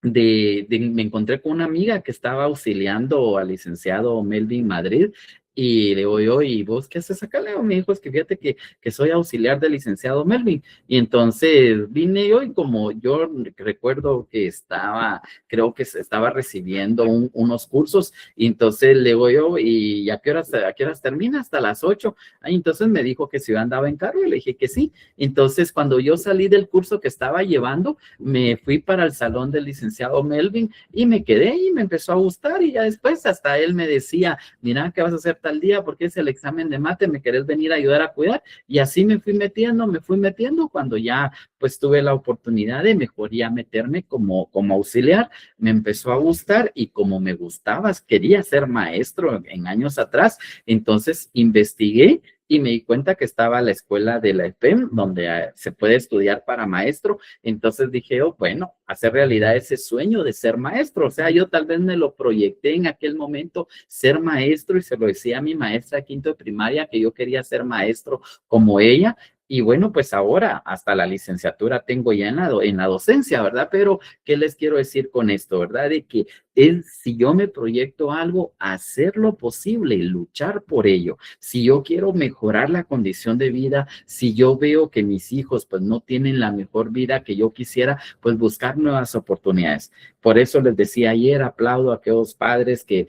Speaker 1: me encontré con una amiga que estaba auxiliando al licenciado Melvin Madrid, y le digo yo, ¿y vos qué haces acá, Leo? Me dijo, es que fíjate que soy auxiliar del licenciado Melvin. Y entonces vine yo, y como yo recuerdo que creo que se estaba recibiendo unos cursos, y entonces le digo yo, ¿y a qué horas termina? Hasta las 8. Y entonces me dijo que si yo andaba en carro, y le dije que sí. Entonces, cuando yo salí del curso que estaba llevando, me fui para el salón del licenciado Melvin y me quedé, y me empezó a gustar, y ya después hasta él me decía, mira, ¿qué vas a hacer tal día? Porque es el examen de mate, ¿me querés venir a ayudar a cuidar? Y así me fui metiendo, cuando ya pues tuve la oportunidad de mejor ya meterme como auxiliar, me empezó a gustar, y como me gustaba, quería ser maestro en años atrás, entonces investigué y me di cuenta que estaba la escuela de la EPEM, donde se puede estudiar para maestro. Entonces dije, oh, bueno, hacer realidad ese sueño de ser maestro. O sea, yo tal vez me lo proyecté en aquel momento, ser maestro, y se lo decía a mi maestra de quinto de primaria que yo quería ser maestro como ella. Y bueno, pues ahora hasta la licenciatura tengo ya en la docencia, ¿verdad? Pero, ¿qué les quiero decir con esto, verdad? De que si yo me proyecto algo, hacer lo posible, luchar por ello. Si yo quiero mejorar la condición de vida, si yo veo que mis hijos pues no tienen la mejor vida que yo quisiera, pues buscar nuevas oportunidades. Por eso les decía ayer, aplaudo a aquellos padres que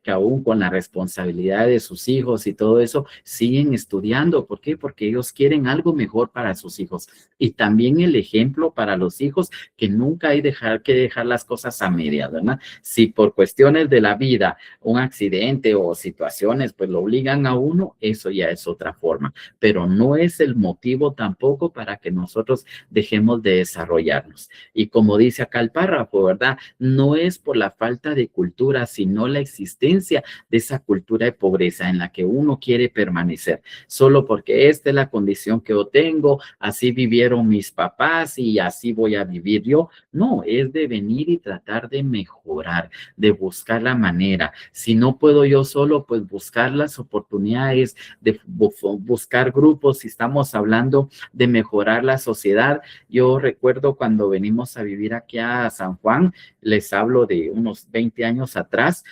Speaker 1: aún con la responsabilidad de sus hijos y todo eso, siguen estudiando. ¿Por qué? Porque ellos quieren algo mejor para sus hijos. Y también el ejemplo para los hijos, que nunca hay que dejar las cosas a medias, ¿verdad? Si por cuestiones de la vida, un accidente o situaciones, pues lo obligan a uno, eso ya es otra forma. Pero no es el motivo tampoco para que nosotros dejemos de desarrollarnos. Y como dice acá el párrafo, ¿verdad? No es por la falta de cultura, sino la resistencia de esa cultura de pobreza en la que uno quiere permanecer, solo porque esta es la condición que yo tengo, así vivieron mis papás y así voy a vivir yo. No, es de venir y tratar de mejorar, de buscar la manera. Si no puedo yo solo, pues buscar las oportunidades, de buscar grupos. Si estamos hablando de mejorar la sociedad, yo recuerdo cuando venimos a vivir aquí a San Juan, les hablo de unos 20 años atrás,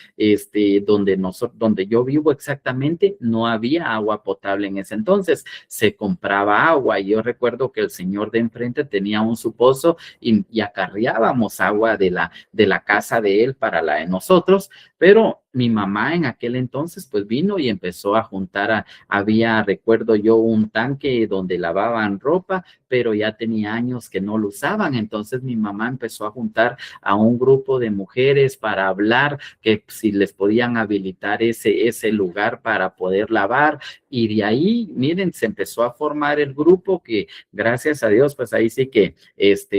Speaker 1: donde yo vivo exactamente, no había agua potable en ese entonces, se compraba agua. Y yo recuerdo que el señor de enfrente tenía un su pozo y acarreábamos agua de la casa de él para la de nosotros, pero mi mamá en aquel entonces pues vino y empezó a juntar, había, recuerdo yo, un tanque donde lavaban ropa, pero ya tenía años que no lo usaban. Entonces mi mamá empezó a juntar a un grupo de mujeres para hablar que si les podían habilitar ese lugar para poder lavar. Y de ahí, miren, se empezó a formar el grupo que, gracias a Dios, pues ahí sí que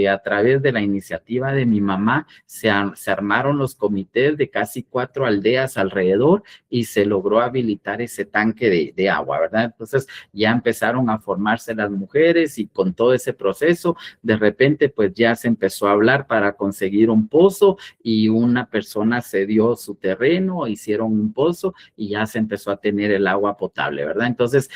Speaker 1: a través de la iniciativa de mi mamá se armaron los comités de casi 4 aldeas alrededor y se logró habilitar ese tanque de agua, ¿verdad? Entonces ya empezaron a formarse las mujeres y con todo ese proceso, de repente pues ya se empezó a hablar para conseguir un pozo y una persona cedió su terreno, hicieron un pozo y ya se empezó a tener el agua potable, ¿verdad? Entonces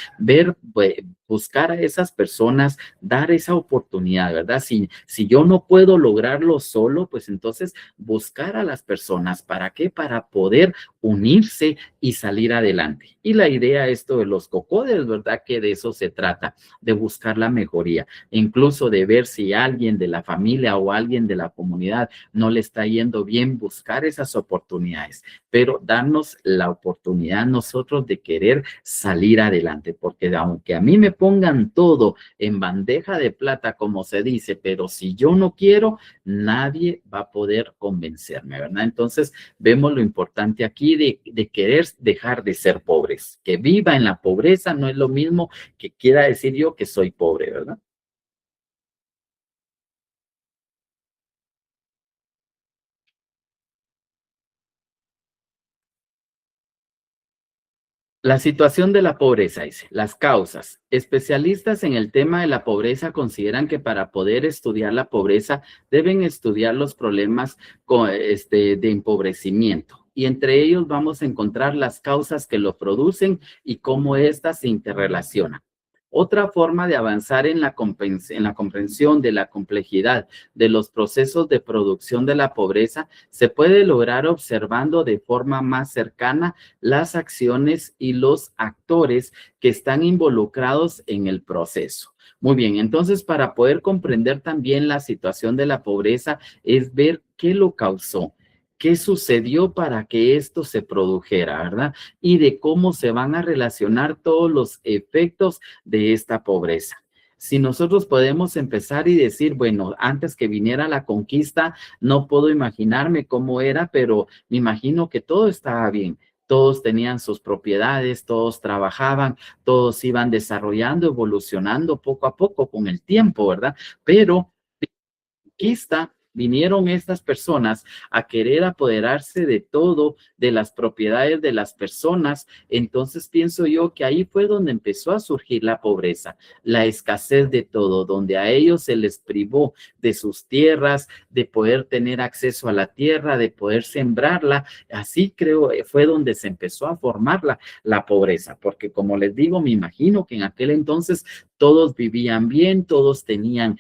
Speaker 1: buscar a esas personas, dar esa oportunidad, ¿verdad? Si yo no puedo lograrlo solo, pues entonces buscar a las personas. ¿Para qué? Para poder unirse y salir adelante. Y la idea esto de los cocodes, ¿verdad? Que de eso se trata, de buscar la mejoría, incluso de ver si alguien de la familia o alguien de la comunidad no le está yendo bien, buscar esas oportunidades, pero darnos la oportunidad nosotros de querer salir adelante, porque aunque a mí me pongan todo en bandeja de plata, como se dice, pero si yo no quiero, nadie va a poder convencerme, ¿verdad? Entonces, vemos lo importante aquí de querer dejar de ser pobres. Que viva en la pobreza no es lo mismo que quiera decir yo que soy pobre, ¿verdad? La situación de la pobreza, dice, las causas. Especialistas en el tema de la pobreza consideran que para poder estudiar la pobreza deben estudiar los problemas de empobrecimiento. Y entre ellos vamos a encontrar las causas que lo producen y cómo éstas se interrelacionan. Otra forma de avanzar en en la comprensión de la complejidad de los procesos de producción de la pobreza se puede lograr observando de forma más cercana las acciones y los actores que están involucrados en el proceso. Muy bien, entonces para poder comprender también la situación de la pobreza es ver qué lo causó, qué sucedió para que esto se produjera, ¿verdad? Y de cómo se van a relacionar todos los efectos de esta pobreza. Si nosotros podemos empezar y decir, bueno, antes que viniera la conquista, no puedo imaginarme cómo era, pero me imagino que todo estaba bien. Todos tenían sus propiedades, todos trabajaban, todos iban desarrollando, evolucionando poco a poco con el tiempo, ¿verdad? Pero conquista, vinieron estas personas a querer apoderarse de todo, de las propiedades de las personas. Entonces pienso yo que ahí fue donde empezó a surgir la pobreza, la escasez de todo, donde a ellos se les privó de sus tierras, de poder tener acceso a la tierra, de poder sembrarla. Así creo fue donde se empezó a formar la pobreza, porque como les digo, me imagino que en aquel entonces todos vivían bien, todos tenían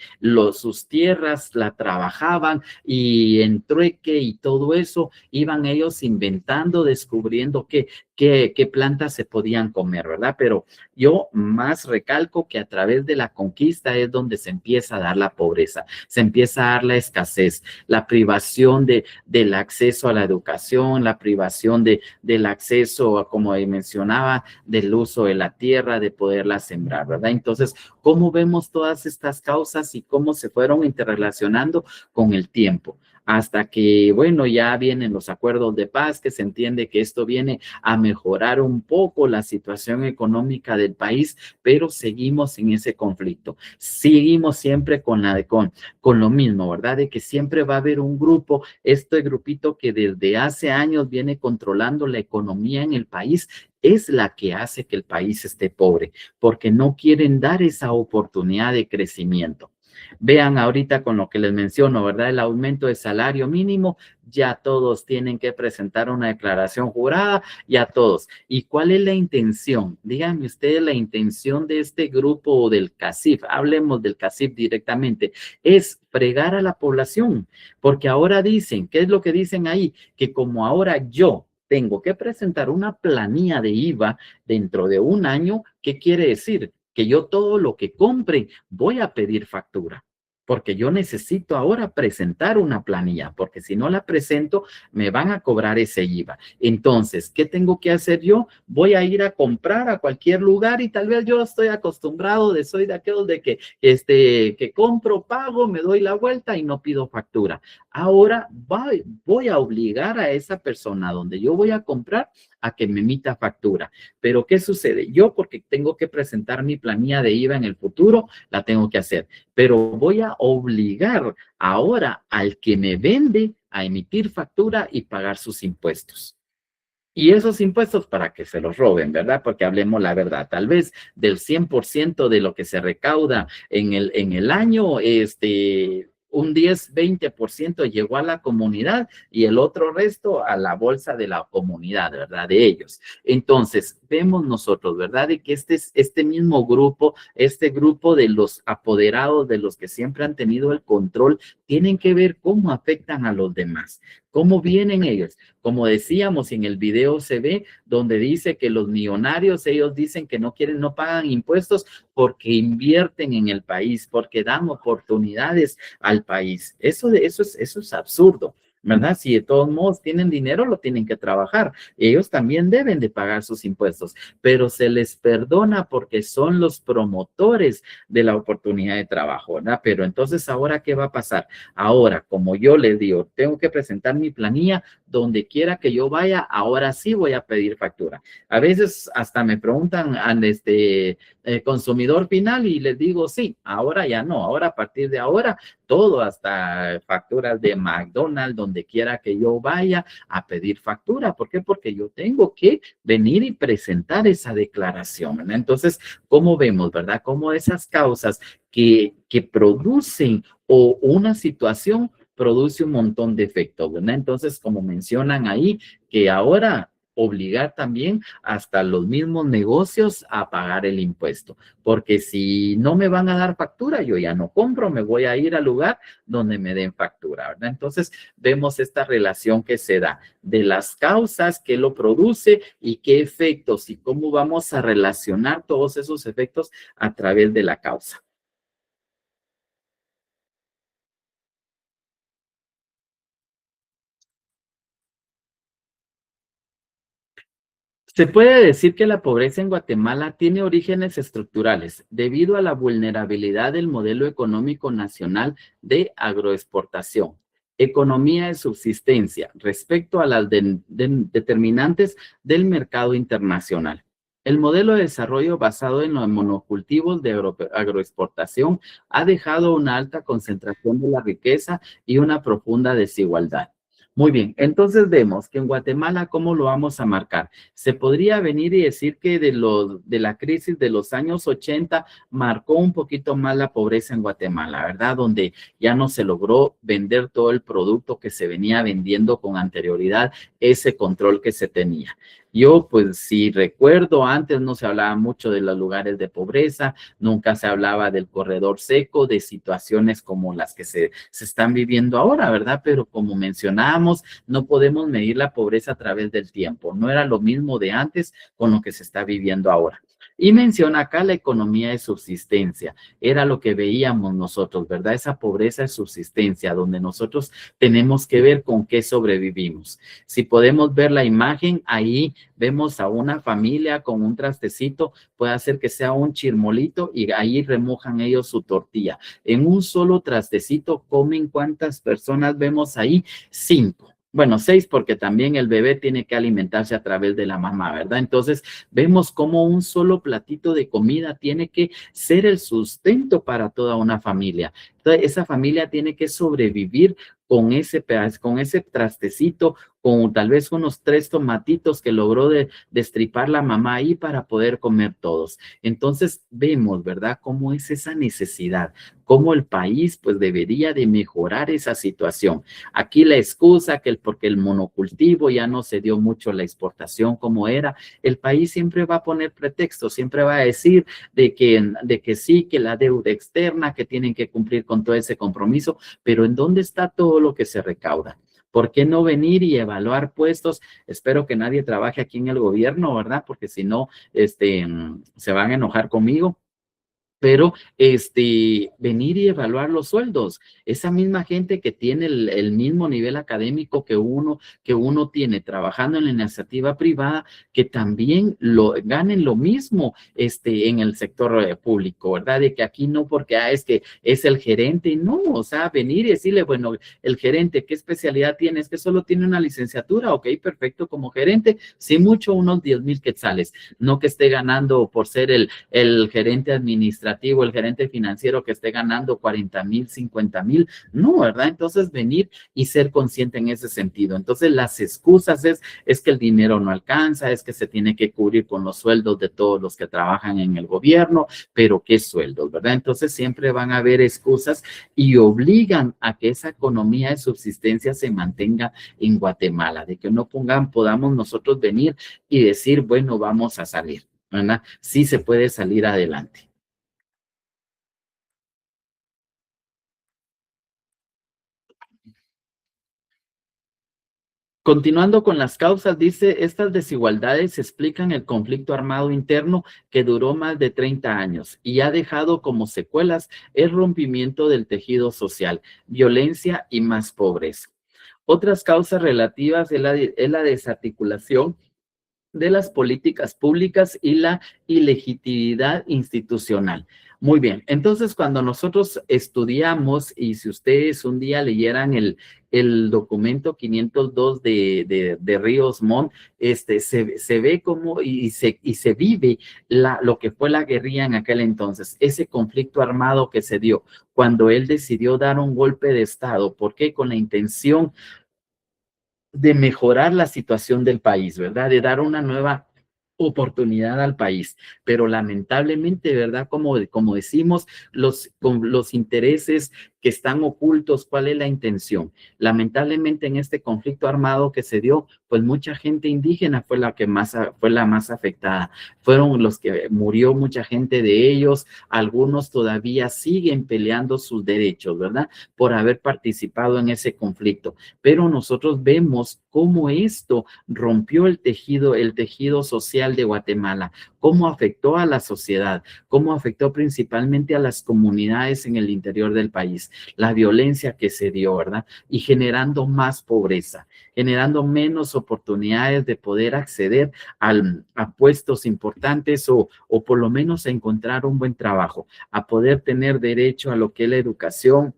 Speaker 1: sus tierras, la trabajaban y en trueque y todo eso iban ellos inventando, descubriendo qué plantas se podían comer, ¿verdad? Pero yo más recalco que a través de la conquista es donde se empieza a dar la pobreza, se empieza a dar la escasez, la privación del acceso a la educación, la privación del acceso, como mencionaba, del uso de la tierra, de poderla sembrar, ¿verdad? Entonces, Entonces, ¿cómo vemos todas estas causas y cómo se fueron interrelacionando con el tiempo? Hasta que, bueno, ya vienen los acuerdos de paz, que se entiende que esto viene a mejorar un poco la situación económica del país, pero seguimos en ese conflicto. Seguimos siempre con lo mismo, ¿verdad? De que siempre va a haber un grupo, este grupito que desde hace años viene controlando la economía en el país, es la que hace que el país esté pobre, porque no quieren dar esa oportunidad de crecimiento. Vean ahorita con lo que les menciono, ¿verdad? El aumento de salario mínimo, ya todos tienen que presentar una declaración jurada, ya todos. ¿Y cuál es la intención? Díganme ustedes la intención de este grupo del CACIF, hablemos del CACIF directamente, es fregar a la población, porque ahora dicen, ¿qué es lo que dicen ahí? Que como ahora yo tengo que presentar una planilla de IVA dentro de un año, ¿qué quiere decir? Que yo todo lo que compre voy a pedir factura, porque yo necesito ahora presentar una planilla, porque si no la presento, me van a cobrar ese IVA. Entonces, ¿qué tengo que hacer yo? Voy a ir a comprar a cualquier lugar y tal vez yo estoy acostumbrado soy de aquellos de que compro, pago, me doy la vuelta y no pido factura. Ahora voy a obligar a esa persona donde yo voy a comprar a que me emita factura. Pero ¿qué sucede? Yo, porque tengo que presentar mi planilla de IVA en el futuro, la tengo que hacer. Pero voy a obligar ahora al que me vende a emitir factura y pagar sus impuestos. Y esos impuestos para que se los roben, ¿verdad? Porque hablemos la verdad, tal vez del 100% de lo que se recauda en el año, un 10, 20% llegó a la comunidad y el otro resto a la bolsa de la comunidad, ¿verdad? De ellos. Entonces, vemos nosotros, ¿verdad? De que este mismo grupo, este grupo de los apoderados, de los que siempre han tenido el control, tienen que ver cómo afectan a los demás. ¿Cómo vienen ellos? Como decíamos, en el video se ve donde dice que los millonarios, ellos dicen que no quieren, no pagan impuestos porque invierten en el país, porque dan oportunidades al país. Eso es absurdo, ¿verdad? Si de todos modos tienen dinero, lo tienen que trabajar. Ellos también deben de pagar sus impuestos, pero se les perdona porque son los promotores de la oportunidad de trabajo, ¿verdad? Pero entonces, ¿ahora qué va a pasar? Ahora, como yo les digo, tengo que presentar mi planilla donde quiera que yo vaya, ahora sí voy a pedir factura. A veces hasta me preguntan al consumidor final y les digo, sí, ahora ya no, ahora a partir de ahora, todo, hasta facturas de McDonald's, donde quiera que yo vaya a pedir factura. ¿Por qué? Porque yo tengo que venir y presentar esa declaración, ¿verdad? Entonces, ¿cómo vemos, verdad? Cómo esas causas que producen o una situación produce un montón de efectos, ¿verdad? Entonces, como mencionan ahí, que ahora obligar también hasta los mismos negocios a pagar el impuesto, porque si no me van a dar factura, yo ya no compro, me voy a ir al lugar donde me den factura, ¿verdad? Entonces, vemos esta relación que se da de las causas que lo produce y qué efectos y cómo vamos a relacionar todos esos efectos a través de la causa. Se puede decir que la pobreza en Guatemala tiene orígenes estructurales debido a la vulnerabilidad del modelo económico nacional de agroexportación, economía de subsistencia respecto a las determinantes del mercado internacional. El modelo de desarrollo basado en los monocultivos de agroexportación ha dejado una alta concentración de la riqueza y una profunda desigualdad. Muy bien, entonces vemos que en Guatemala, ¿cómo lo vamos a marcar? Se podría venir y decir que de la crisis de los años 80 marcó un poquito más la pobreza en Guatemala, ¿verdad? Donde ya no se logró vender todo el producto que se venía vendiendo con anterioridad, ese control que se tenía. Yo, pues, si recuerdo, antes no se hablaba mucho de los lugares de pobreza, nunca se hablaba del corredor seco, de situaciones como las que se están viviendo ahora, ¿verdad? Pero como mencionábamos, no podemos medir la pobreza a través del tiempo. No era lo mismo de antes con lo que se está viviendo ahora. Y menciona acá la economía de subsistencia. Era lo que veíamos nosotros, ¿verdad? Esa pobreza de subsistencia, donde nosotros tenemos que ver con qué sobrevivimos. Si podemos ver la imagen, ahí vemos a una familia con un trastecito, puede ser que sea un chirmolito y ahí remojan ellos su tortilla. En un solo trastecito comen, ¿cuántas personas vemos ahí? 5. Bueno, 6 porque también el bebé tiene que alimentarse a través de la mamá, ¿verdad? Entonces, vemos cómo un solo platito de comida tiene que ser el sustento para toda una familia. Entonces, esa familia tiene que sobrevivir con ese pedazo, con ese trastecito, con tal vez unos 3 tomatitos que logró destripar la mamá ahí para poder comer todos. Entonces, vemos, ¿verdad?, cómo es esa necesidad, cómo el país pues debería de mejorar esa situación. Aquí la excusa que porque el monocultivo ya no se dio mucho la exportación como era, el país siempre va a poner pretextos, siempre va a decir de que sí, que la deuda externa, que tienen que cumplir con todo ese compromiso, pero ¿en dónde está todo lo que se recauda? ¿Por qué no venir y evaluar puestos? Espero que nadie trabaje aquí en el gobierno, ¿verdad? Porque si no, se van a enojar conmigo, pero venir y evaluar los sueldos. Esa misma gente que tiene el mismo nivel académico que uno tiene trabajando en la iniciativa privada, que también ganen lo mismo en el sector público, ¿verdad? De que aquí no, porque es que es el gerente, no, o sea, venir y decirle, bueno, el gerente, ¿qué especialidad tiene? Es que solo tiene una licenciatura, ok, perfecto, como gerente, sí mucho, unos 10,000 quetzales, no que esté ganando por ser el gerente administrativo, el gerente financiero que esté ganando 40,000, 50,000, no, ¿verdad? Entonces venir y ser consciente en ese sentido. Entonces las excusas es que el dinero no alcanza, es que se tiene que cubrir con los sueldos de todos los que trabajan en el gobierno, pero ¿qué sueldos, verdad? Entonces siempre van a haber excusas y obligan a que esa economía de subsistencia se mantenga en Guatemala, de que no podamos nosotros venir y decir, bueno, vamos a salir, ¿verdad? Sí se puede salir adelante. Continuando con las causas, dice, estas desigualdades explican el conflicto armado interno que duró más de 30 años y ha dejado como secuelas el rompimiento del tejido social, violencia y más pobreza. Otras causas relativas es la desarticulación de las políticas públicas y la ilegitimidad institucional. Muy bien, entonces cuando nosotros estudiamos, y si ustedes un día leyeran el documento 502 de Ríos Montt, se ve como y se vive lo que fue la guerrilla en aquel entonces, ese conflicto armado que se dio cuando él decidió dar un golpe de Estado. ¿Por qué? Con la intención de mejorar la situación del país, ¿verdad? De dar una nueva oportunidad al país, pero lamentablemente, ¿verdad? Como decimos, con los intereses que están ocultos, ¿cuál es la intención? Lamentablemente en este conflicto armado que se dio, pues mucha gente indígena fue la más afectada, fueron los que murió mucha gente de ellos, algunos todavía siguen peleando sus derechos, ¿verdad? Por haber participado en ese conflicto, pero nosotros vemos cómo esto rompió el tejido social de Guatemala, cómo afectó a la sociedad, cómo afectó principalmente a las comunidades en el interior del país, la violencia que se dio, ¿verdad? Y generando más pobreza, generando menos oportunidades de poder acceder a puestos importantes o por lo menos a encontrar un buen trabajo, a poder tener derecho a lo que es la educación,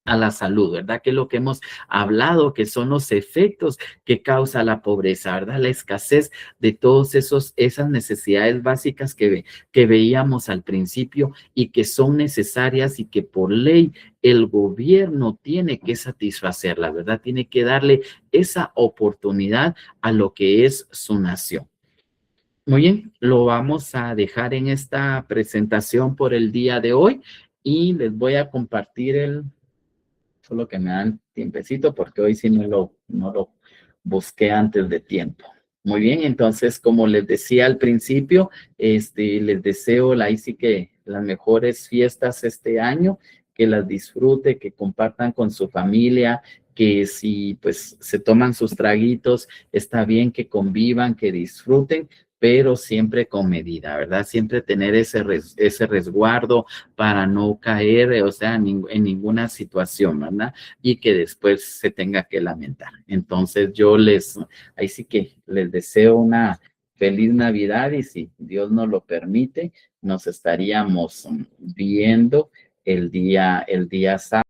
Speaker 1: a la salud, ¿verdad? Que es lo que hemos hablado, que son los efectos que causa la pobreza, ¿verdad? La escasez de todos esas necesidades básicas que veíamos al principio y que son necesarias y que por ley el gobierno tiene que satisfacerla, ¿verdad? Tiene que darle esa oportunidad a lo que es su nación. Muy bien, lo vamos a dejar en esta presentación por el día de hoy y les voy a compartir solo que me dan tiempecito porque hoy sí no lo busqué antes de tiempo. Muy bien, entonces, como les decía al principio, les deseo ahí sí que las mejores fiestas este año, que las disfrute, que compartan con su familia, que si pues se toman sus traguitos, está bien que convivan, que disfruten, pero siempre con medida, ¿verdad? Siempre tener ese resguardo para no caer, o sea, en ninguna situación, ¿verdad? Y que después se tenga que lamentar. Entonces ahí sí que les deseo una feliz Navidad y si Dios nos lo permite, nos estaríamos viendo el día sábado.